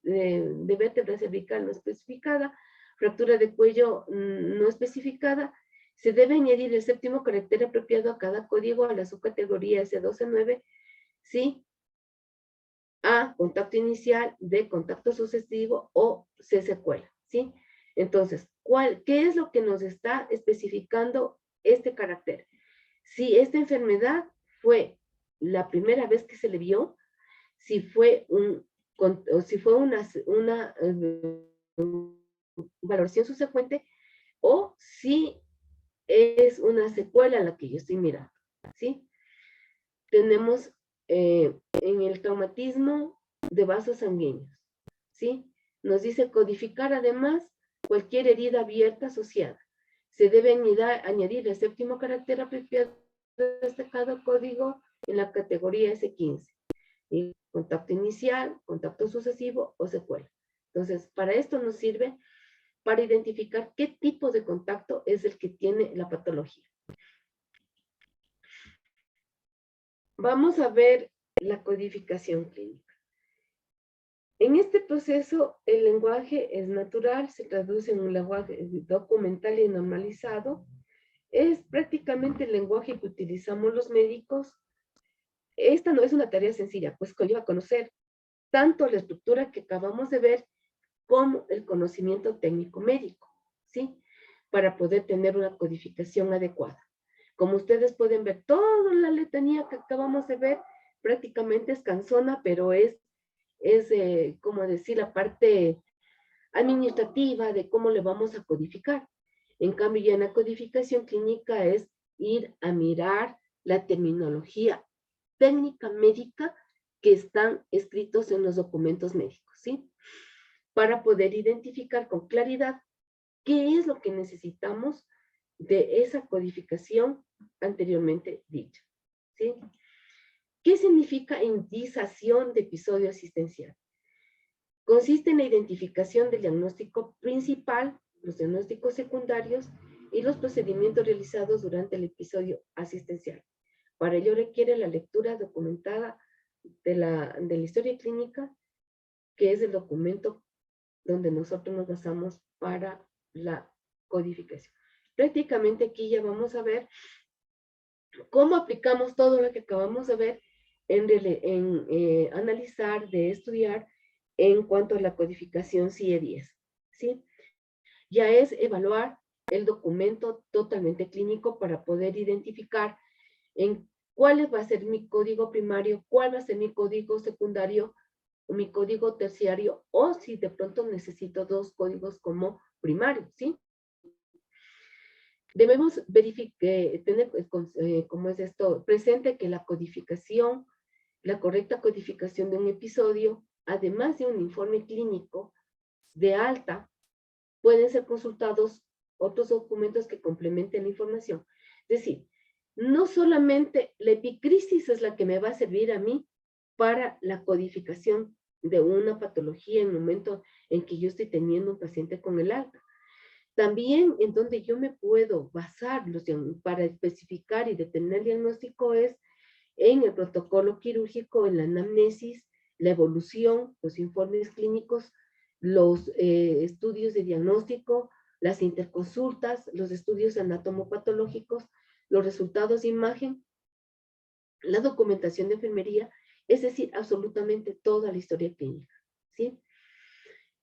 vértebra cervical no especificada. Fractura de cuello no especificada. Se debe añadir el séptimo carácter apropiado a cada código a la subcategoría S12-9, ¿sí? A, contacto inicial, B, contacto sucesivo o C, secuela, ¿sí? Entonces, ¿qué es lo que nos está especificando este carácter? Si esta enfermedad fue la primera vez que se le vio, si fue una valoración subsecuente o si es una secuela la que yo estoy mirando, ¿sí? Tenemos en el traumatismo de vasos sanguíneos, ¿sí? Nos dice codificar además cualquier herida abierta asociada. Se debe añadir el séptimo carácter apropiado de destacado código en la categoría S15. ¿Sí? Contacto inicial, contacto sucesivo o secuela. Entonces, para esto nos sirve para identificar qué tipo de contacto es el que tiene la patología. Vamos a ver la codificación clínica. En este proceso, el lenguaje es natural, se traduce en un lenguaje documental y normalizado. Es prácticamente el lenguaje que utilizamos los médicos. Esta no es una tarea sencilla, pues conlleva conocer tanto la estructura que acabamos de ver como el conocimiento técnico médico, ¿sí? Para poder tener una codificación adecuada. Como ustedes pueden ver, toda la letanía que acabamos de ver prácticamente es cansona, pero es como decir, la parte administrativa de cómo le vamos a codificar. En cambio, ya en la codificación clínica es ir a mirar la terminología técnica médica que están escritos en los documentos médicos, ¿sí? Para poder identificar con claridad qué es lo que necesitamos de esa codificación anteriormente dicha, ¿sí? ¿Qué significa indización de episodio asistencial? Consiste en la identificación del diagnóstico principal, los diagnósticos secundarios y los procedimientos realizados durante el episodio asistencial. Para ello requiere la lectura documentada de la historia clínica, que es el documento donde nosotros nos basamos para la codificación. Prácticamente aquí ya vamos a ver cómo aplicamos todo lo que acabamos de ver en analizar, de estudiar en cuanto a la codificación CIE 10, ¿sí? Ya es evaluar el documento totalmente clínico para poder identificar en cuál va a ser mi código primario, cuál va a ser mi código secundario, o mi código terciario, o si de pronto necesito dos códigos como primarios, ¿sí? Debemos tener, ¿cómo es esto? Presente que la codificación, la correcta codificación de un episodio, además de un informe clínico de alta, pueden ser consultados otros documentos que complementen la información. Es decir, no solamente la epicrisis es la que me va a servir a mí para la codificación de una patología en el momento en que yo estoy teniendo un paciente con el alta. También en donde yo me puedo basar para especificar y determinar el diagnóstico es en el protocolo quirúrgico, en la anamnesis, la evolución, los informes clínicos, los estudios de diagnóstico, las interconsultas, los estudios anatomopatológicos, los resultados de imagen, la documentación de enfermería, es decir, absolutamente toda la historia clínica, ¿sí?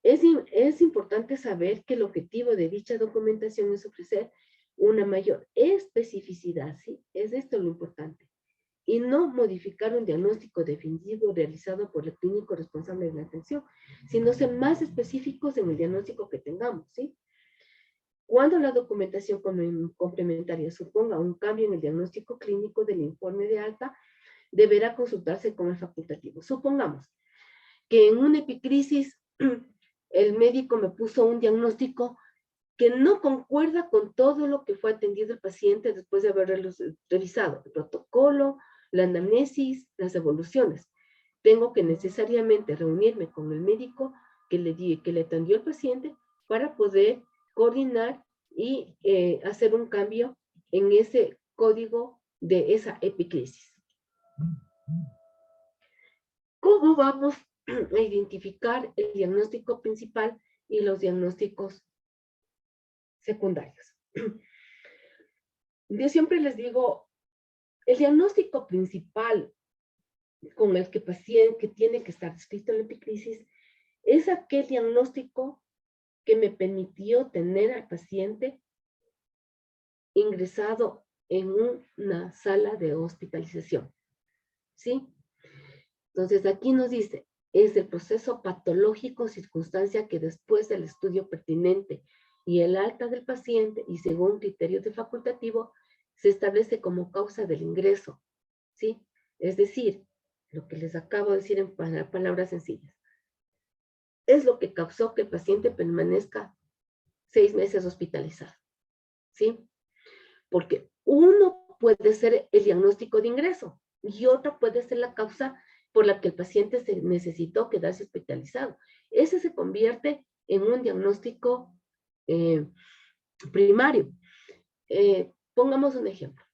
Es importante saber que el objetivo de dicha documentación es ofrecer una mayor especificidad, ¿sí? Es esto lo importante. Y no modificar un diagnóstico definitivo realizado por el clínico responsable de la atención, sino ser más específicos en el diagnóstico que tengamos, ¿sí? Cuando la documentación complementaria suponga un cambio en el diagnóstico clínico del informe de alta, deberá consultarse con el facultativo. Supongamos que en una epicrisis el médico me puso un diagnóstico que no concuerda con todo lo que fue atendido el paciente después de haber revisado el protocolo, la anamnesis, las evoluciones. tengo que necesariamente reunirme con el médico que le atendió al paciente para poder coordinar y hacer un cambio en ese código de esa epicrisis. ¿Cómo vamos a identificar el diagnóstico principal y los diagnósticos secundarios? Yo siempre les digo, el diagnóstico principal con el que paciente tiene que estar escrito en la epicrisis es aquel diagnóstico que me permitió tener al paciente ingresado en una sala de hospitalización, ¿sí? Entonces aquí nos dice, es el proceso patológico circunstancia que después del estudio pertinente y el alta del paciente y según criterios de facultativo se establece como causa del ingreso, ¿sí? Es decir, lo que les acabo de decir en palabras sencillas. Es lo que causó que el paciente permanezca 6 meses hospitalizado, ¿sí? Porque uno puede ser el diagnóstico de ingreso y otra puede ser la causa por la que el paciente se necesitó quedarse hospitalizado. Ese se convierte en un diagnóstico primario. Pongamos un ejemplo.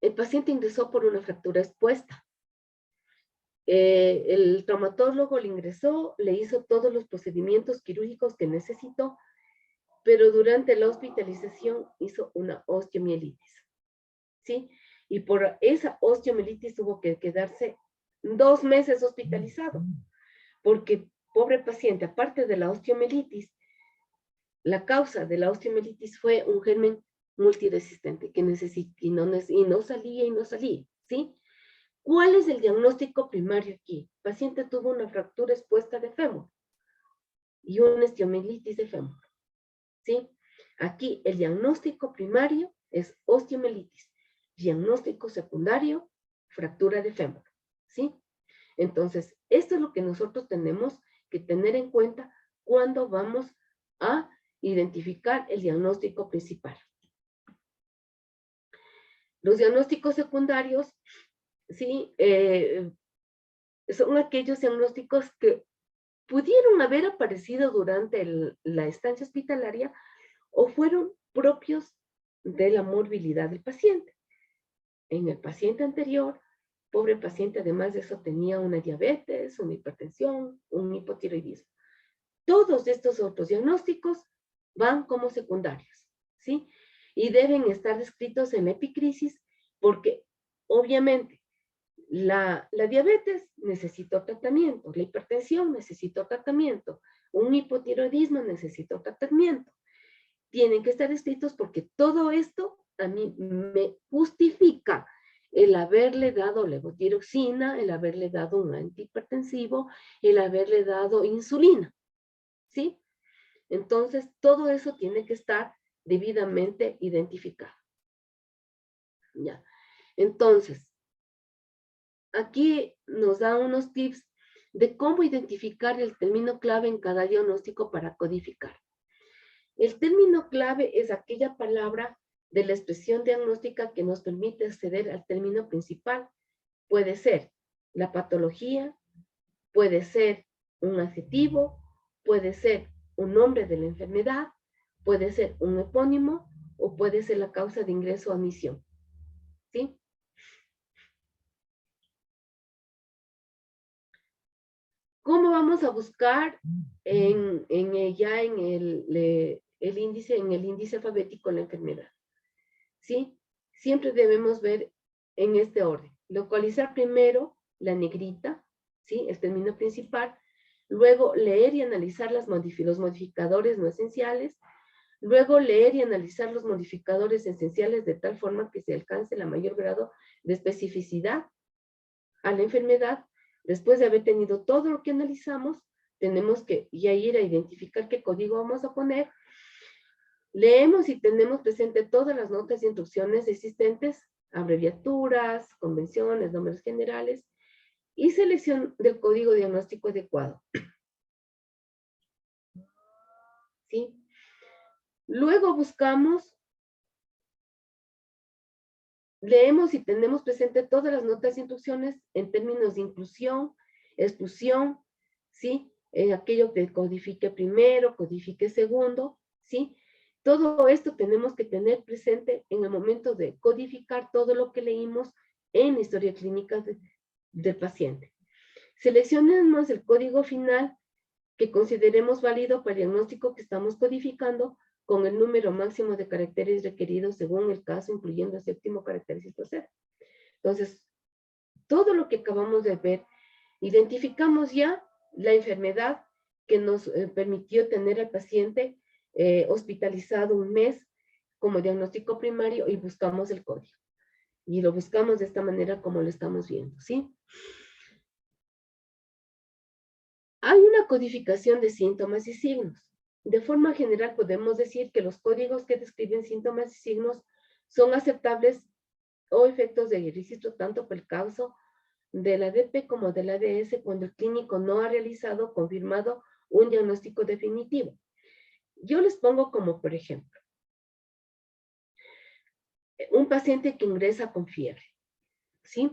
El paciente ingresó por una fractura expuesta. El traumatólogo le ingresó, le hizo todos los procedimientos quirúrgicos que necesitó, pero durante la hospitalización hizo una osteomielitis, ¿sí? Y por esa osteomielitis tuvo que quedarse 2 meses hospitalizado, porque pobre paciente, aparte de la osteomielitis, la causa de la osteomielitis fue un germen multiresistente que y no salía, ¿sí? ¿Cuál es el diagnóstico primario aquí? El paciente tuvo una fractura expuesta de fémur y una osteomielitis de fémur, ¿sí? Aquí el diagnóstico primario es osteomielitis. Diagnóstico secundario, fractura de fémur, ¿sí? Entonces, esto es lo que nosotros tenemos que tener en cuenta cuando vamos a identificar el diagnóstico principal. Los diagnósticos secundarios, ¿sí? Son aquellos diagnósticos que pudieron haber aparecido durante la estancia hospitalaria o fueron propios de la morbilidad del paciente. En el paciente anterior, pobre paciente, además de eso, tenía una diabetes, una hipertensión, un hipotiroidismo. Todos estos otros diagnósticos van como secundarios, ¿sí? Y deben estar descritos en la epicrisis porque, obviamente, la diabetes necesita tratamiento, la hipertensión necesita tratamiento, un hipotiroidismo necesita tratamiento. Tienen que estar escritos porque todo esto a mí me justifica el haberle dado levotiroxina, el haberle dado un antihipertensivo, el haberle dado insulina, ¿sí? Entonces, todo eso tiene que estar debidamente identificado. Ya. Entonces, aquí nos da unos tips de cómo identificar el término clave en cada diagnóstico para codificar. El término clave es aquella palabra de la expresión diagnóstica que nos permite acceder al término principal. Puede ser la patología, puede ser un adjetivo, puede ser un nombre de la enfermedad, puede ser un epónimo o puede ser la causa de ingreso o admisión. ¿Sí? ¿Cómo vamos a buscar en el índice alfabético la enfermedad? ¿Sí? Siempre debemos ver en este orden. Localizar primero la negrita, ¿sí? El término principal. Luego leer y analizar los modificadores no esenciales. Luego leer y analizar los modificadores esenciales de tal forma que se alcance el mayor grado de especificidad a la enfermedad. Después de haber tenido todo lo que analizamos, tenemos que ya ir a identificar qué código vamos a poner. Leemos y tenemos presente todas las notas y instrucciones existentes, abreviaturas, convenciones, nombres generales y selección del código diagnóstico adecuado. ¿Sí? Luego buscamos leemos y tenemos presente todas las notas e instrucciones en términos de inclusión, exclusión, ¿sí? Aquello que codifique primero, codifique segundo, ¿sí? Todo esto tenemos que tener presente en el momento de codificar todo lo que leímos en la historia clínica del paciente. Seleccionemos el código final que consideremos válido para el diagnóstico que estamos codificando con el número máximo de caracteres requeridos según el caso, incluyendo el séptimo carácter y proceder. Entonces, todo lo que acabamos de ver, identificamos ya la enfermedad que nos permitió tener al paciente hospitalizado un mes como diagnóstico primario y buscamos el código. Y lo buscamos de esta manera como lo estamos viendo, ¿sí? Hay una codificación de síntomas y signos. De forma general podemos decir que los códigos que describen síntomas y signos son aceptables o efectos de registro tanto por el caso de la DP como de la ADS cuando el clínico no ha realizado o confirmado un diagnóstico definitivo. Yo les pongo como, por ejemplo, un paciente que ingresa con fiebre, ¿sí?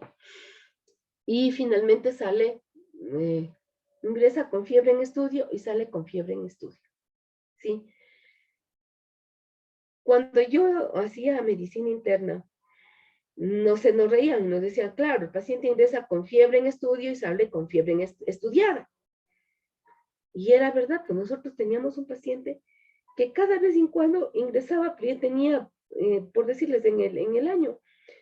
Y finalmente sale, ingresa con fiebre en estudio y sale con fiebre en estudio, ¿sí? Cuando yo hacía medicina interna, nos reían, nos decían, claro, el paciente ingresa con fiebre en estudio y sale con fiebre estudiada. Y era verdad que nosotros teníamos un paciente que cada vez en cuando ingresaba, pero ya tenía, por decirles, en el año,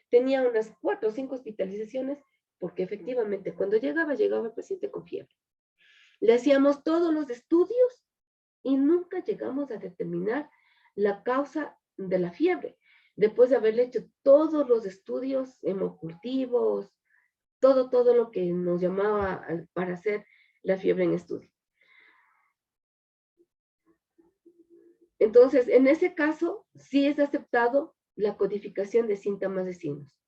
tenía unas 4 o 5 hospitalizaciones, porque efectivamente cuando llegaba el paciente con fiebre. Le hacíamos todos los estudios y nunca llegamos a determinar la causa de la fiebre. Después de haberle hecho todos los estudios hemocultivos, todo lo que nos llamaba para hacer la fiebre en estudio. Entonces, en ese caso, sí es aceptado la codificación de síntomas de signos.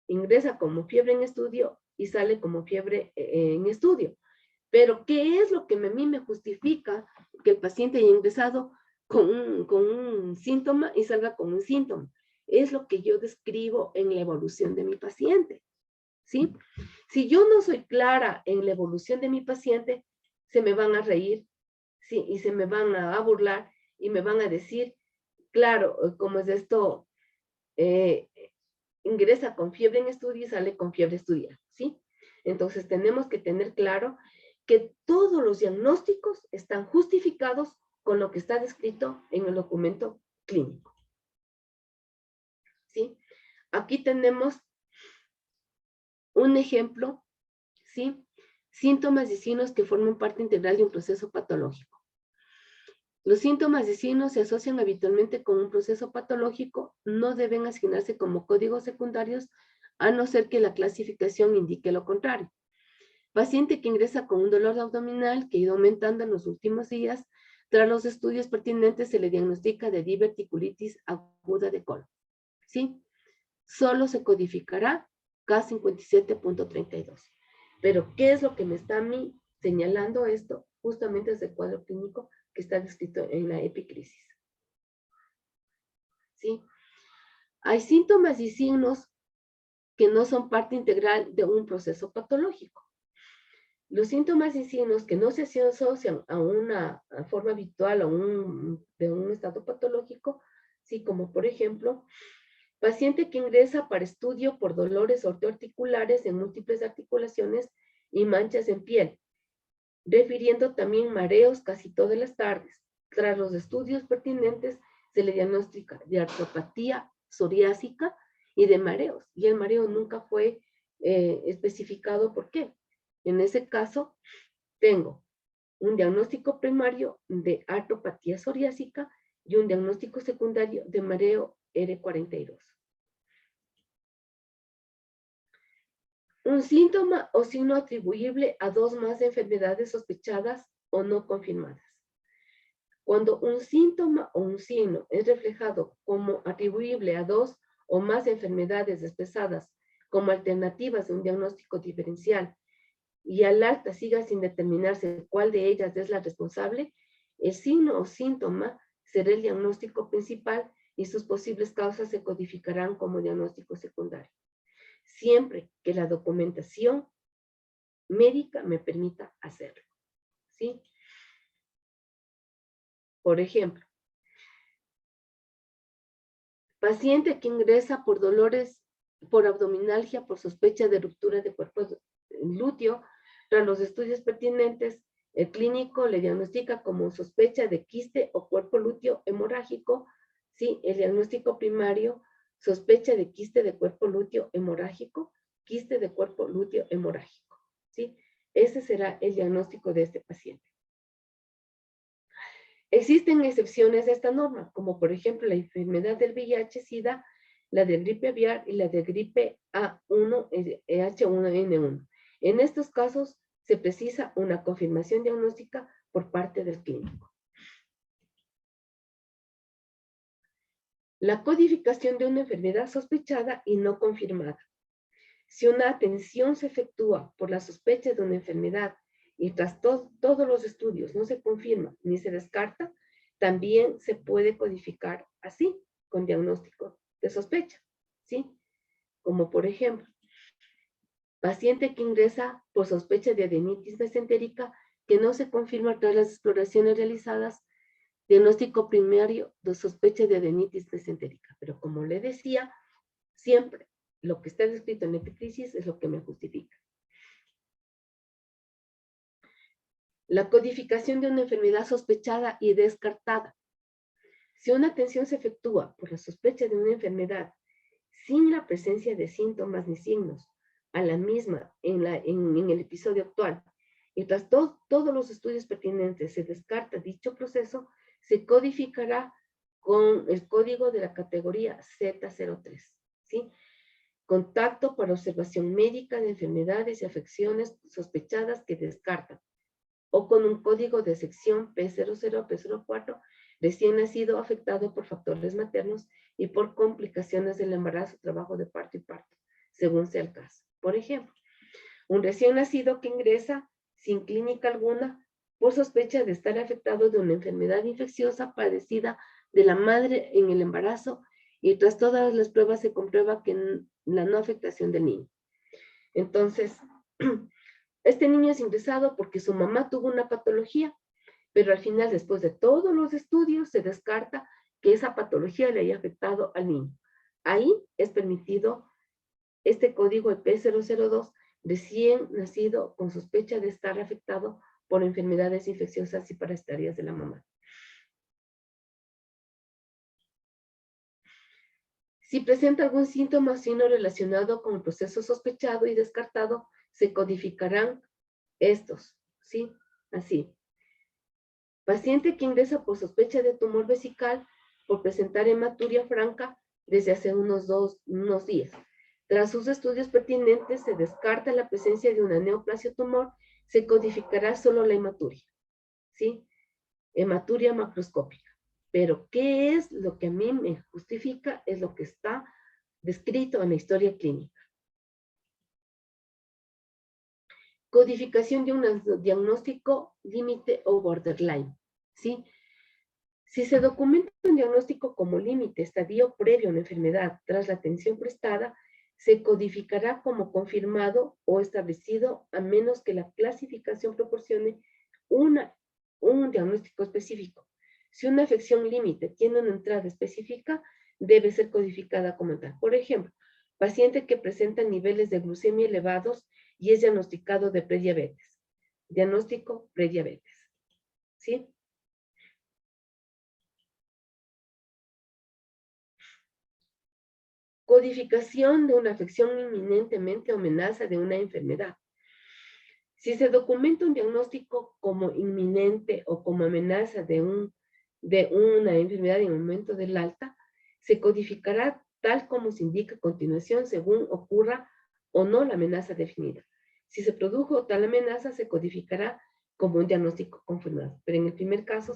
Ingresa como fiebre en estudio y sale como fiebre en estudio. Pero, ¿qué es lo que a mí me justifica que el paciente haya ingresado con un síntoma y salga con un síntoma? Es lo que yo describo en la evolución de mi paciente, ¿sí? Si yo no soy clara en la evolución de mi paciente, se me van a reír, ¿sí? Y se me van a burlar y me van a decir, claro, ¿cómo es esto? Ingresa con fiebre en estudio y sale con fiebre estudiada, ¿sí? Entonces tenemos que tener claro que todos los diagnósticos están justificados con lo que está descrito en el documento clínico, ¿sí? Aquí tenemos un ejemplo, ¿sí? Síntomas y signos que forman parte integral de un proceso patológico. Los síntomas y signos se asocian habitualmente con un proceso patológico, no deben asignarse como códigos secundarios, a no ser que la clasificación indique lo contrario. Paciente que ingresa con un dolor abdominal que ha ido aumentando en los últimos días, tras los estudios pertinentes se le diagnostica de diverticulitis aguda de colon, ¿sí? Solo se codificará K57.32. Pero, ¿qué es lo que me está a mí señalando esto? Justamente es el cuadro clínico que está descrito en la epicrisis, ¿sí? Hay síntomas y signos que no son parte integral de un proceso patológico. Los síntomas y signos que no se asocian a una forma habitual de un estado patológico, sí, como por ejemplo, paciente que ingresa para estudio por dolores ortoarticulares en múltiples articulaciones y manchas en piel, refiriendo también mareos casi todas las tardes. Tras los estudios pertinentes se le diagnostica de artropatía psoriásica y de mareos, y el mareo nunca fue especificado por qué. En ese caso, tengo un diagnóstico primario de artropatía psoriásica y un diagnóstico secundario de mareo R42. Un síntoma o signo atribuible a dos más enfermedades sospechadas o no confirmadas. Cuando un síntoma o un signo es reflejado como atribuible a dos o más enfermedades expresadas como alternativas de un diagnóstico diferencial y al alta siga sin determinarse cuál de ellas es la responsable, el signo o síntoma será el diagnóstico principal y sus posibles causas se codificarán como diagnóstico secundario, siempre que la documentación médica me permita hacerlo, ¿sí? Por ejemplo, paciente que ingresa por dolores, por abdominalgia, por sospecha de ruptura de cuerpo lúteo, tras los estudios pertinentes, el clínico le diagnostica como sospecha de quiste o cuerpo lúteo hemorrágico, ¿sí? El diagnóstico primario, sospecha de quiste de cuerpo lúteo hemorrágico, quiste de cuerpo lúteo hemorrágico, ¿sí? Ese será el diagnóstico de este paciente. Existen excepciones a esta norma, como por ejemplo la enfermedad del VIH-Sida, la de gripe aviar y la de gripe A1, H1N1. En estos casos se precisa una confirmación diagnóstica por parte del clínico. La codificación de una enfermedad sospechada y no confirmada. Si una atención se efectúa por la sospecha de una enfermedad y tras todos los estudios no se confirma ni se descarta, también se puede codificar así, con diagnóstico de sospecha, ¿sí? Como por ejemplo, paciente que ingresa por sospecha de adenitis mesentérica que no se confirma tras las exploraciones realizadas, diagnóstico primario de sospecha de adenitis mesentérica. Pero como le decía, siempre lo que está descrito en la epicrisis es lo que me justifica. La codificación de una enfermedad sospechada y descartada. Si una atención se efectúa por la sospecha de una enfermedad sin la presencia de síntomas ni signos a la misma en el episodio actual, y tras todos los estudios pertinentes se descarta dicho proceso, se codificará con el código de la categoría Z03, ¿sí? Contacto para observación médica de enfermedades y afecciones sospechadas que descartan, o con un código de sección P00, P04, recién nacido afectado por factores maternos y por complicaciones del embarazo, trabajo de parto y parto, según sea el caso. Por ejemplo, un recién nacido que ingresa sin clínica alguna por sospecha de estar afectado de una enfermedad infecciosa padecida de la madre en el embarazo y tras todas las pruebas se comprueba que la no afectación del niño. Entonces, este niño es ingresado porque su mamá tuvo una patología, pero al final, después de todos los estudios, se descarta que esa patología le haya afectado al niño. Ahí es permitido este código de P002, recién nacido con sospecha de estar afectado por enfermedades infecciosas y parasitarias de la mamá. Si presenta algún síntoma o signo relacionado con el proceso sospechado y descartado, se codificarán estos, ¿sí? Así. Paciente que ingresa por sospecha de tumor vesical por presentar hematuria franca desde hace unos días. Tras sus estudios pertinentes, se descarta la presencia de una neoplasia tumor, se codificará solo la hematuria, ¿sí? Hematuria macroscópica. Pero, ¿qué es lo que a mí me justifica? Es lo que está descrito en la historia clínica. Codificación de un diagnóstico límite o borderline, ¿sí? Si se documenta un diagnóstico como límite, estadio previo a una enfermedad tras la atención prestada, se codificará como confirmado o establecido a menos que la clasificación proporcione un diagnóstico específico. Si una afección límite tiene una entrada específica, debe ser codificada como tal. Por ejemplo, paciente que presenta niveles de glucemia elevados y es diagnosticado de prediabetes. Diagnóstico prediabetes. ¿Sí? Codificación de una afección inminentemente o amenaza de una enfermedad. Si se documenta un diagnóstico como inminente o como amenaza de una enfermedad en el momento del alta, se codificará tal como se indica a continuación según ocurra o no la amenaza definida. Si se produjo tal amenaza, se codificará como un diagnóstico confirmado, pero en el primer caso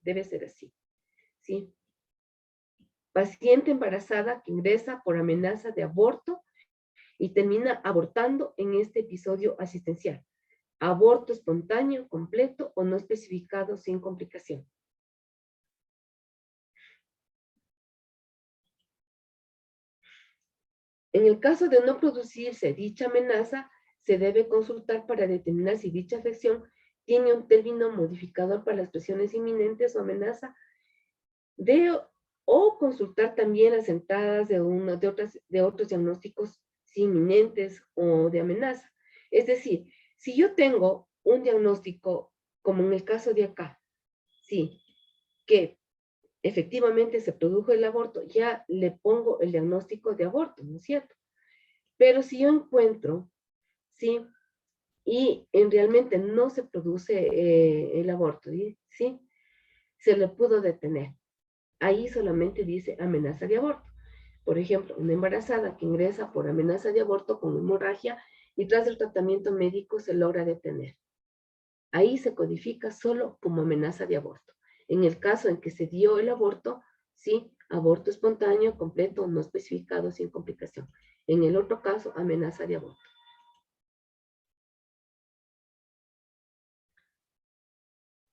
debe ser así, ¿sí? Paciente embarazada que ingresa por amenaza de aborto y termina abortando en este episodio asistencial. Aborto espontáneo, completo o no especificado sin complicación. En el caso de no producirse dicha amenaza, se debe consultar para determinar si dicha afección tiene un término modificador para las presiones inminentes o amenaza, o consultar también las entradas de otros diagnósticos inminentes o de amenaza. Es decir, si yo tengo un diagnóstico, como en el caso de acá, sí, que efectivamente se produjo el aborto, ya le pongo el diagnóstico de aborto, ¿no es cierto? Pero si yo encuentro, sí, y realmente no se produce el aborto, ¿sí? Se le pudo detener. Ahí solamente dice amenaza de aborto. Por ejemplo, una embarazada que ingresa por amenaza de aborto con hemorragia y tras el tratamiento médico se logra detener. Ahí se codifica solo como amenaza de aborto. En el caso en que se dio el aborto, sí, aborto espontáneo, completo, no especificado, sin complicación. En el otro caso, amenaza de aborto.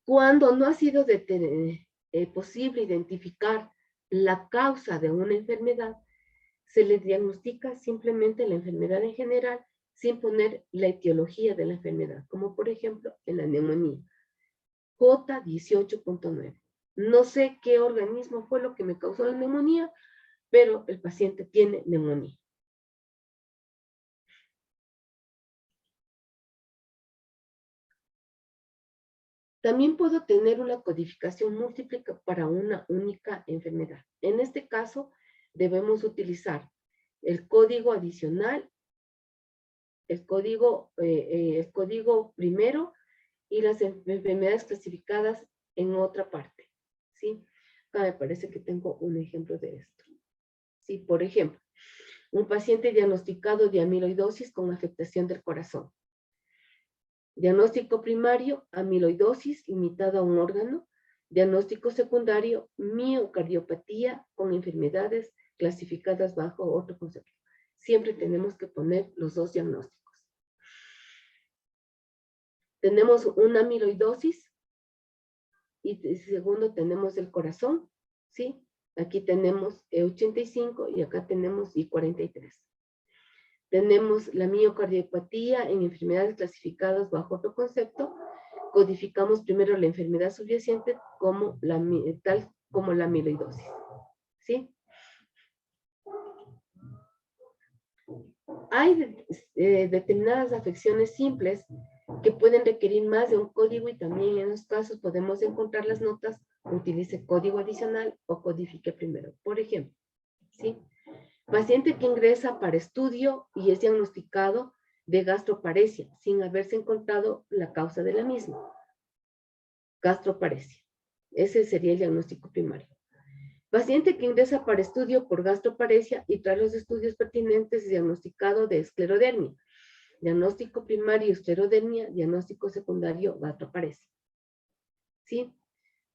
Cuando no ha sido posible identificar la causa de una enfermedad, se le diagnostica simplemente la enfermedad en general sin poner la etiología de la enfermedad, como por ejemplo en la neumonía. J18.9. No sé qué organismo fue lo que me causó la neumonía, pero el paciente tiene neumonía. También puedo tener una codificación múltiple para una única enfermedad. En este caso, debemos utilizar el código adicional, el código primero y las enfermedades clasificadas en otra parte, ¿sí? Acá me parece que tengo un ejemplo de esto. Sí, por ejemplo, un paciente diagnosticado de amiloidosis con afectación del corazón. Diagnóstico primario, amiloidosis limitada a un órgano. Diagnóstico secundario, miocardiopatía con enfermedades clasificadas bajo otro concepto. Siempre tenemos que poner los dos diagnósticos. Tenemos una amiloidosis y segundo tenemos el corazón, ¿sí? Aquí tenemos E85 y acá tenemos I43. Tenemos la miocardiopatía en enfermedades clasificadas bajo otro concepto. Codificamos primero la enfermedad subyacente como tal como la amiloidosis, ¿sí? Hay determinadas afecciones simples que pueden requerir más de un código y también en los casos podemos encontrar las notas, utilice código adicional o codifique primero. Por ejemplo, ¿sí? Paciente que ingresa para estudio y es diagnosticado de gastroparesia sin haberse encontrado la causa de la misma. Gastroparesia. Ese sería el diagnóstico primario. Paciente que ingresa para estudio por gastroparesia y tras los estudios pertinentes es diagnosticado de esclerodermia. Diagnóstico primario, esclerodermia. Diagnóstico secundario, gastroparesia. ¿Sí?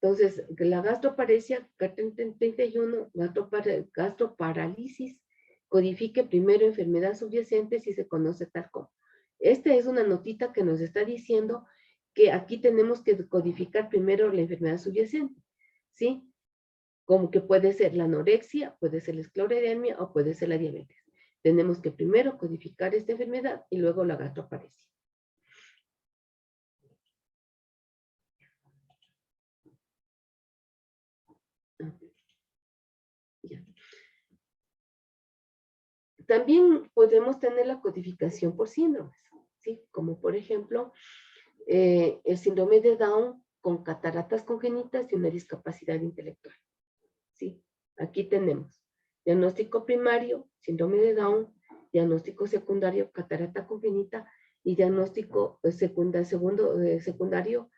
Entonces, la gastroparesia, K31, gastroparálisis, codifique primero enfermedad subyacente si se conoce tal como. Esta es una notita que nos está diciendo que aquí tenemos que codificar primero la enfermedad subyacente, ¿sí? Como que puede ser la anorexia, puede ser la esclerodermia o puede ser la diabetes. Tenemos que primero codificar esta enfermedad y luego la gastroparesia. Ya. También podemos tener la codificación por síndromes, ¿sí? Como por ejemplo, el síndrome de Down con cataratas congénitas y una discapacidad intelectual, ¿sí? Aquí tenemos diagnóstico primario, síndrome de Down, diagnóstico secundario, catarata congénita y diagnóstico secundario,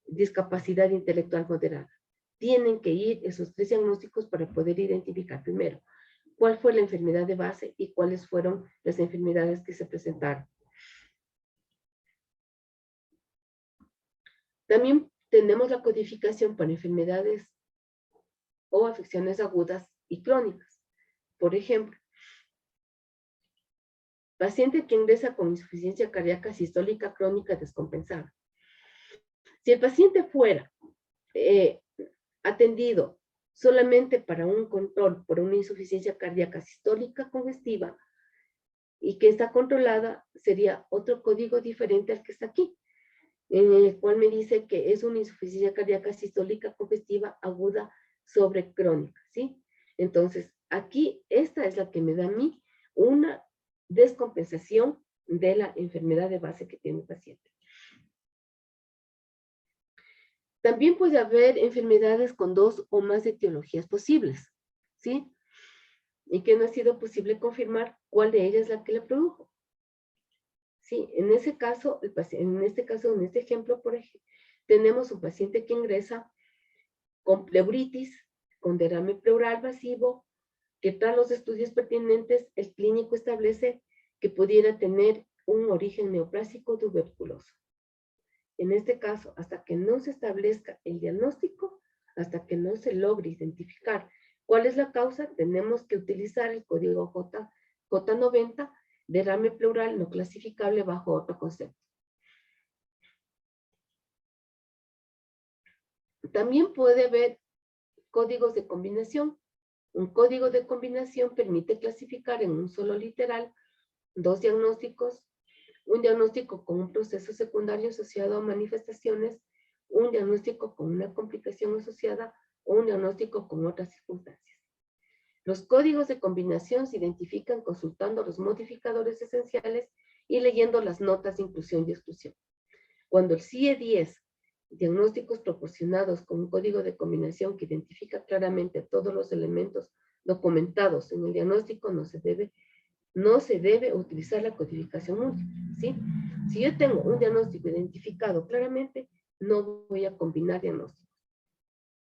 discapacidad intelectual moderada. Tienen que ir esos tres diagnósticos para poder identificar primero cuál fue la enfermedad de base y cuáles fueron las enfermedades que se presentaron. También tenemos la codificación para enfermedades o afecciones agudas y crónicas. Por ejemplo, paciente que ingresa con insuficiencia cardíaca sistólica crónica descompensada. Si el paciente fuera atendido solamente para un control por una insuficiencia cardíaca sistólica congestiva, y que está controlada sería otro código diferente al que está aquí, en el cual me dice que es una insuficiencia cardíaca sistólica congestiva aguda sobre crónica, ¿sí? Entonces, aquí esta es la que me da a mí una descompensación de la enfermedad de base que tiene el paciente. También puede haber enfermedades con 2 o más etiologías posibles, ¿sí? Y que no ha sido posible confirmar cuál de ellas es la que le produjo. Sí, en ese caso, en este ejemplo, por ejemplo, tenemos un paciente que ingresa con pleuritis, con derrame pleural masivo, que tras los estudios pertinentes, el clínico establece que pudiera tener un origen neoplásico tuberculoso. En este caso, hasta que no se establezca el diagnóstico, hasta que no se logre identificar cuál es la causa, tenemos que utilizar el código J90, derrame pleural no clasificable bajo otro concepto. También puede haber códigos de combinación. Un código de combinación permite clasificar en un solo literal 2 diagnósticos, un diagnóstico con un proceso secundario asociado a manifestaciones, un diagnóstico con una complicación asociada o un diagnóstico con otras circunstancias. Los códigos de combinación se identifican consultando los modificadores esenciales y leyendo las notas de inclusión y exclusión. Cuando el CIE-10, diagnósticos proporcionados con un código de combinación que identifica claramente todos los elementos documentados en el diagnóstico, no se debe utilizar la codificación múltiple, ¿sí? Si yo tengo un diagnóstico identificado claramente, no voy a combinar diagnósticos.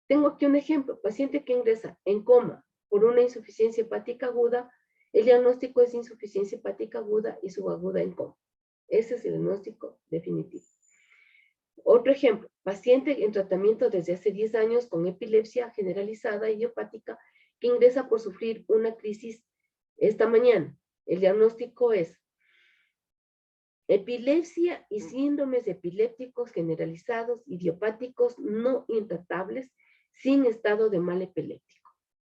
Tengo aquí un ejemplo, paciente que ingresa en coma por una insuficiencia hepática aguda, el diagnóstico es insuficiencia hepática aguda y subaguda en coma. Ese es el diagnóstico definitivo. Otro ejemplo, paciente en tratamiento desde hace 10 años con epilepsia generalizada idiopática que ingresa por sufrir una crisis esta mañana. El diagnóstico es epilepsia y síndromes epilépticos generalizados idiopáticos no intratables sin estado de mal epiléptico,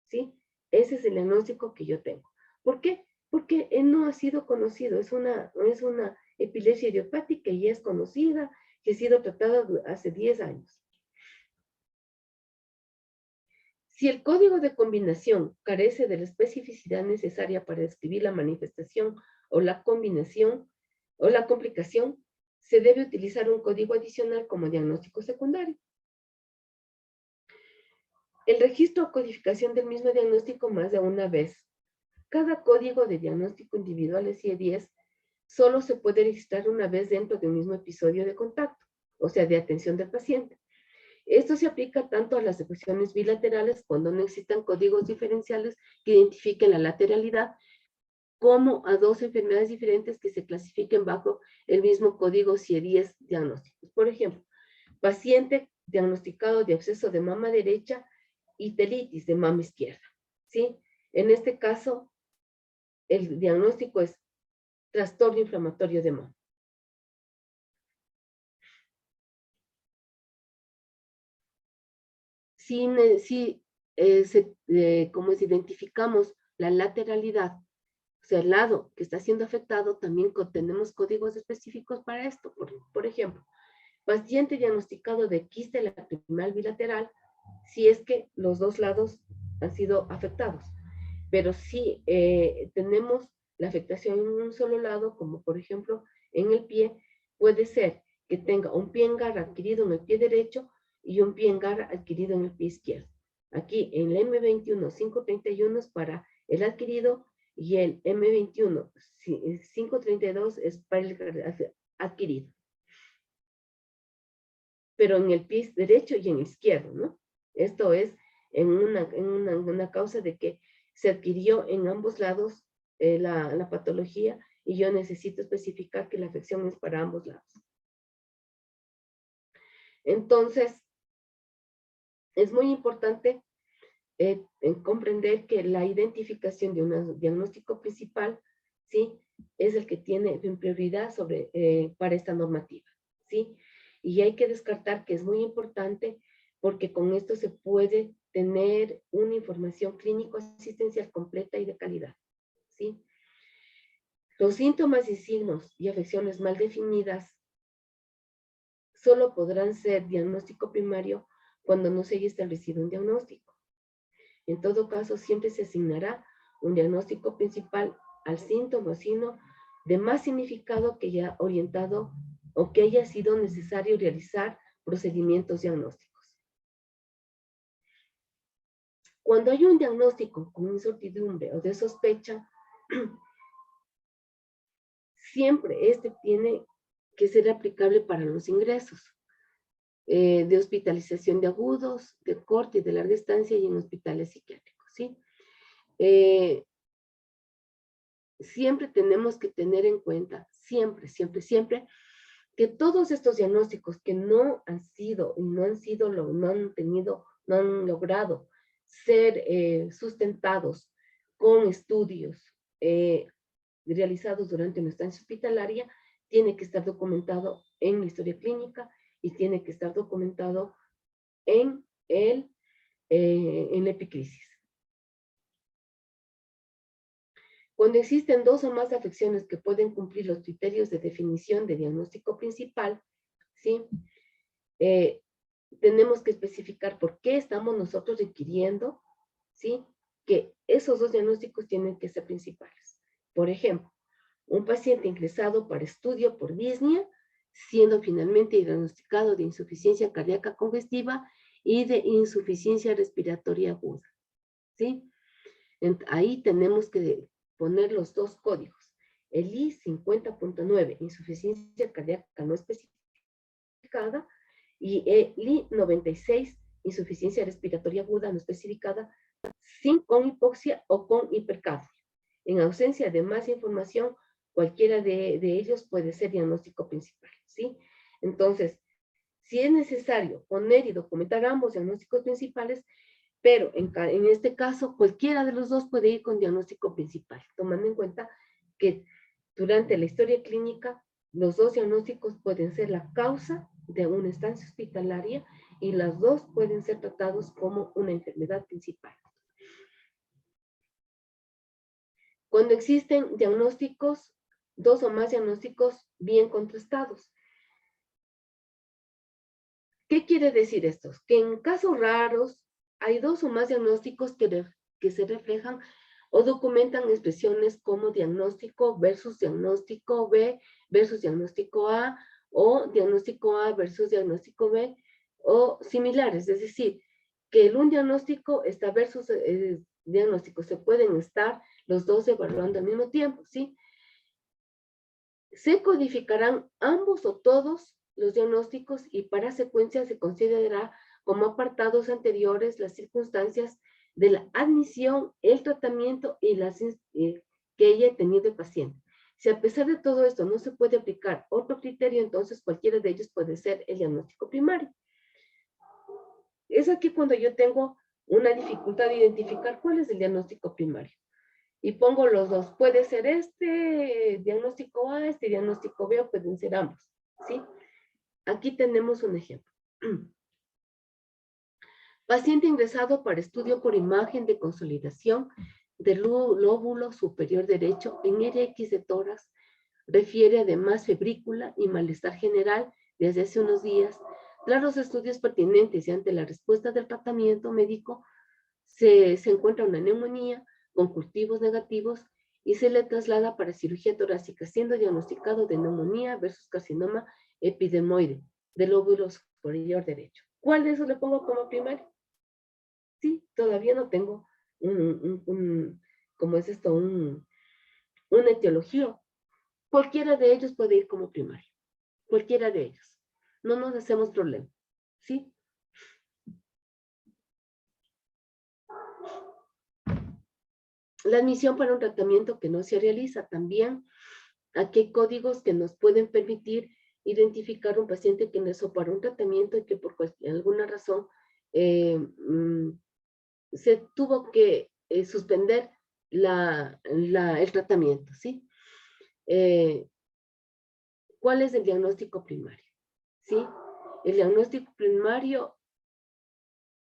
¿sí? Ese es el diagnóstico que yo tengo. ¿Por qué? Porque no ha sido conocido, es una epilepsia idiopática y es conocida, que ha sido tratada hace 10 años. Si el código de combinación carece de la especificidad necesaria para describir la manifestación o la combinación o la complicación, se debe utilizar un código adicional como diagnóstico secundario. El registro o codificación del mismo diagnóstico más de una vez. Cada código de diagnóstico individual de CIE-10 solo se puede registrar una vez dentro de un mismo episodio de contacto, o sea, de atención del paciente. Esto se aplica tanto a las ecuaciones bilaterales cuando no existan códigos diferenciales que identifiquen la lateralidad, como a 2 enfermedades diferentes que se clasifiquen bajo el mismo código CIE-10 diagnósticos. Por ejemplo, paciente diagnosticado de absceso de mama derecha y telitis de mama izquierda, ¿sí? En este caso, el diagnóstico es trastorno inflamatorio de mama. Como identificamos la lateralidad, o sea, el lado que está siendo afectado, también tenemos códigos específicos para esto. Por ejemplo, paciente diagnosticado de quiste lacrimal bilateral, si es que los 2 lados han sido afectados. Pero si tenemos la afectación en un solo lado, como por ejemplo en el pie, puede ser que tenga un pie en garra adquirido en el pie derecho y un pie en garra adquirido en el pie izquierdo. Aquí en el M21-531 es para el adquirido y el M21-532 es para el adquirido. Pero en el pie derecho y en el izquierdo, ¿no? Esto es en una causa de que se adquirió en ambos lados la patología y yo necesito especificar que la afección es para ambos lados. Entonces, es muy importante comprender que la identificación de un diagnóstico principal, ¿sí? Es el que tiene en prioridad para esta normativa, ¿sí? Y hay que descartar que es muy importante porque con esto se puede tener una información clínico-asistencial completa y de calidad, ¿sí? Los síntomas y signos y afecciones mal definidas solo podrán ser diagnóstico primario cuando no se haya establecido un diagnóstico. En todo caso, siempre se asignará un diagnóstico principal al síntoma o signo de más significado que haya orientado o que haya sido necesario realizar procedimientos diagnósticos. Cuando hay un diagnóstico con incertidumbre o de sospecha, siempre este tiene que ser aplicable para los ingresos de hospitalización de agudos, de corta y de larga estancia y en hospitales psiquiátricos, ¿sí? Siempre tenemos que tener en cuenta, siempre, siempre, siempre, que todos estos diagnósticos que no han sido, no han tenido, no han logrado ser sustentados con estudios realizados durante una estancia hospitalaria, tiene que estar documentado en la historia clínica y tiene que estar documentado en la epicrisis. Cuando existen dos o más afecciones que pueden cumplir los criterios de definición de diagnóstico principal, ¿sí? Tenemos que especificar por qué estamos nosotros requiriendo, ¿sí?, que esos dos diagnósticos tienen que ser principales. Por ejemplo, un paciente ingresado para estudio por disnea, siendo finalmente diagnosticado de insuficiencia cardíaca congestiva y de insuficiencia respiratoria aguda, ¿sí? Ahí tenemos que poner los dos códigos. El I-50.9, insuficiencia cardíaca no especificada, y el I-96, insuficiencia respiratoria aguda no especificada, con hipoxia o con hipercapnia. En ausencia de más información, cualquiera de ellos puede ser diagnóstico principal, ¿sí? Entonces, si es necesario poner y documentar ambos diagnósticos principales, pero en este caso, cualquiera de los dos puede ir con diagnóstico principal, tomando en cuenta que durante la historia clínica, los dos diagnósticos pueden ser la causa de una estancia hospitalaria y las dos pueden ser tratados como una enfermedad principal. Cuando existen diagnósticos, dos o más diagnósticos bien contrastados. ¿Qué quiere decir esto? Que en casos raros hay dos o más diagnósticos que se reflejan o documentan expresiones como diagnóstico versus diagnóstico B versus diagnóstico A, o diagnóstico A versus diagnóstico B, o similares. Es decir, que en un diagnóstico está versus diagnóstico, se pueden estar los dos evaluando al mismo tiempo, ¿sí? Se codificarán ambos o todos los diagnósticos y para secuencia se considerará como apartados anteriores las circunstancias de la admisión, el tratamiento y las que haya tenido el paciente. Si a pesar de todo esto no se puede aplicar otro criterio, entonces cualquiera de ellos puede ser el diagnóstico primario. Es aquí cuando yo tengo una dificultad de identificar cuál es el diagnóstico primario. Y pongo los dos. Puede ser este diagnóstico A, este diagnóstico B, o pueden ser ambos, ¿sí? Aquí tenemos un ejemplo. Paciente ingresado para estudio por imagen de consolidación del lóbulo superior derecho en RX de tórax. Refiere además febrícula y malestar general desde hace unos días. Tras los estudios pertinentes y ante la respuesta del tratamiento médico, se encuentra una neumonía con cultivos negativos y se le traslada para cirugía torácica, siendo diagnosticado de neumonía versus carcinoma epidemoide del lóbulo superior derecho. ¿Cuál de esos le pongo como primario? Sí, todavía no tengo ¿cómo es esto? Una etiología. Cualquiera de ellos puede ir como primario. Cualquiera de ellos. No nos hacemos problema. ¿Sí? La admisión para un tratamiento que no se realiza también. Aquí hay códigos que nos pueden permitir identificar un paciente que ingresó para un tratamiento y que por alguna razón se tuvo que suspender el tratamiento, ¿sí? ¿Cuál es el diagnóstico primario? ¿Sí? El diagnóstico primario,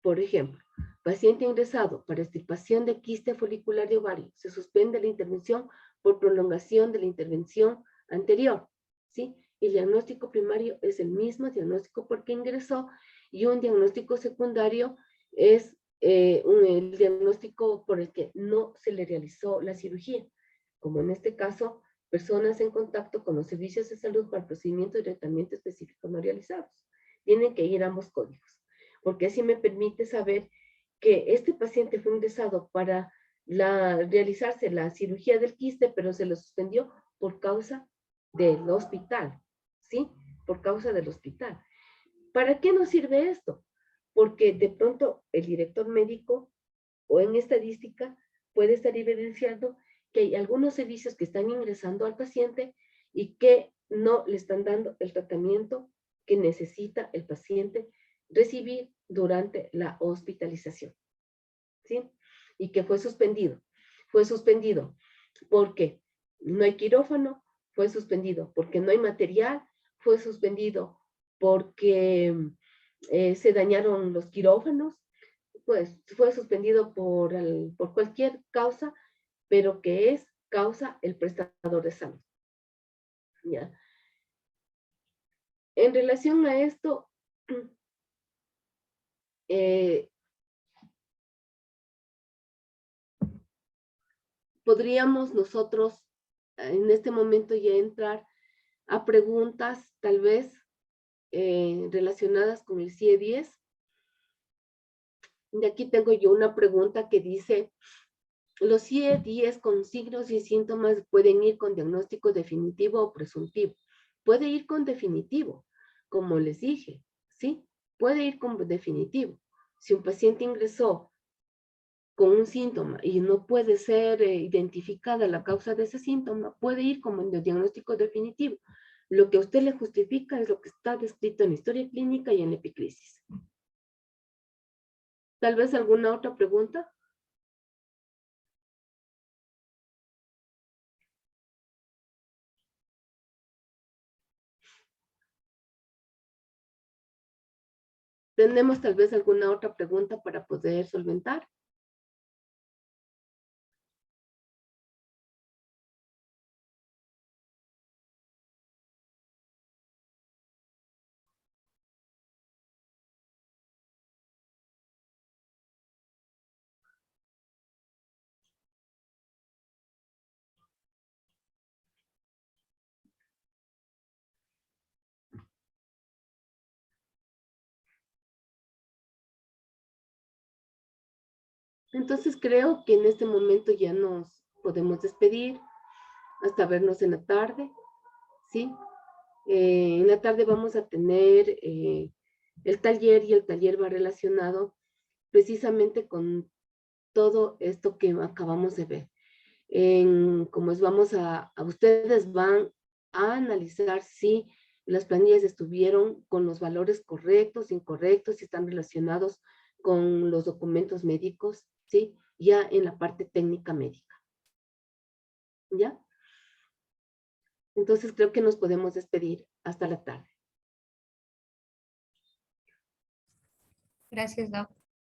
por ejemplo, paciente ingresado para extirpación de quiste folicular de ovario, se suspende la intervención por prolongación de la intervención anterior, ¿sí? El diagnóstico primario es el mismo diagnóstico porque ingresó, y un diagnóstico secundario es el diagnóstico por el que no se le realizó la cirugía, como en este caso, personas en contacto con los servicios de salud para procedimientos de tratamiento específicos no realizados. Tienen que ir ambos códigos, porque así me permite saber que este paciente fue ingresado para realizarse la cirugía del quiste, pero se lo suspendió por causa del hospital, ¿sí? Por causa del hospital. ¿Para qué nos sirve esto? Porque de pronto el director médico o en estadística puede estar evidenciando que hay algunos servicios que están ingresando al paciente y que no le están dando el tratamiento que necesita el paciente recibir durante la hospitalización, ¿sí? Y que fue suspendido. Fue suspendido porque no hay quirófano, fue suspendido porque no hay material, fue suspendido porque se dañaron los quirófanos, pues fue suspendido por cualquier causa, pero que es causa el prestador de salud. ¿Ya? En relación a esto, podríamos nosotros en este momento ya entrar a preguntas tal vez relacionadas con el CIE-10. Y aquí tengo yo una pregunta que dice, ¿los CIE-10 con signos y síntomas pueden ir con diagnóstico definitivo o presuntivo? Puede ir con definitivo, como les dije, ¿sí? Puede ir con definitivo. Si un paciente ingresó con un síntoma y no puede ser identificada la causa de ese síntoma, puede ir como en el diagnóstico definitivo. Lo que a usted le justifica es lo que está descrito en la historia clínica y en la epicrisis. ¿Tal vez alguna otra pregunta? ¿Tenemos tal vez alguna otra pregunta para poder solventar? Entonces creo que en este momento ya nos podemos despedir hasta vernos en la tarde, ¿sí? En la tarde vamos a tener el taller, y el taller va relacionado precisamente con todo esto que acabamos de ver. Como es, ustedes van a analizar si las planillas estuvieron con los valores correctos, incorrectos, si están relacionados con los documentos médicos, ¿sí? Ya en la parte técnica médica. ¿Ya? Entonces creo que nos podemos despedir hasta la tarde. Gracias, Doc.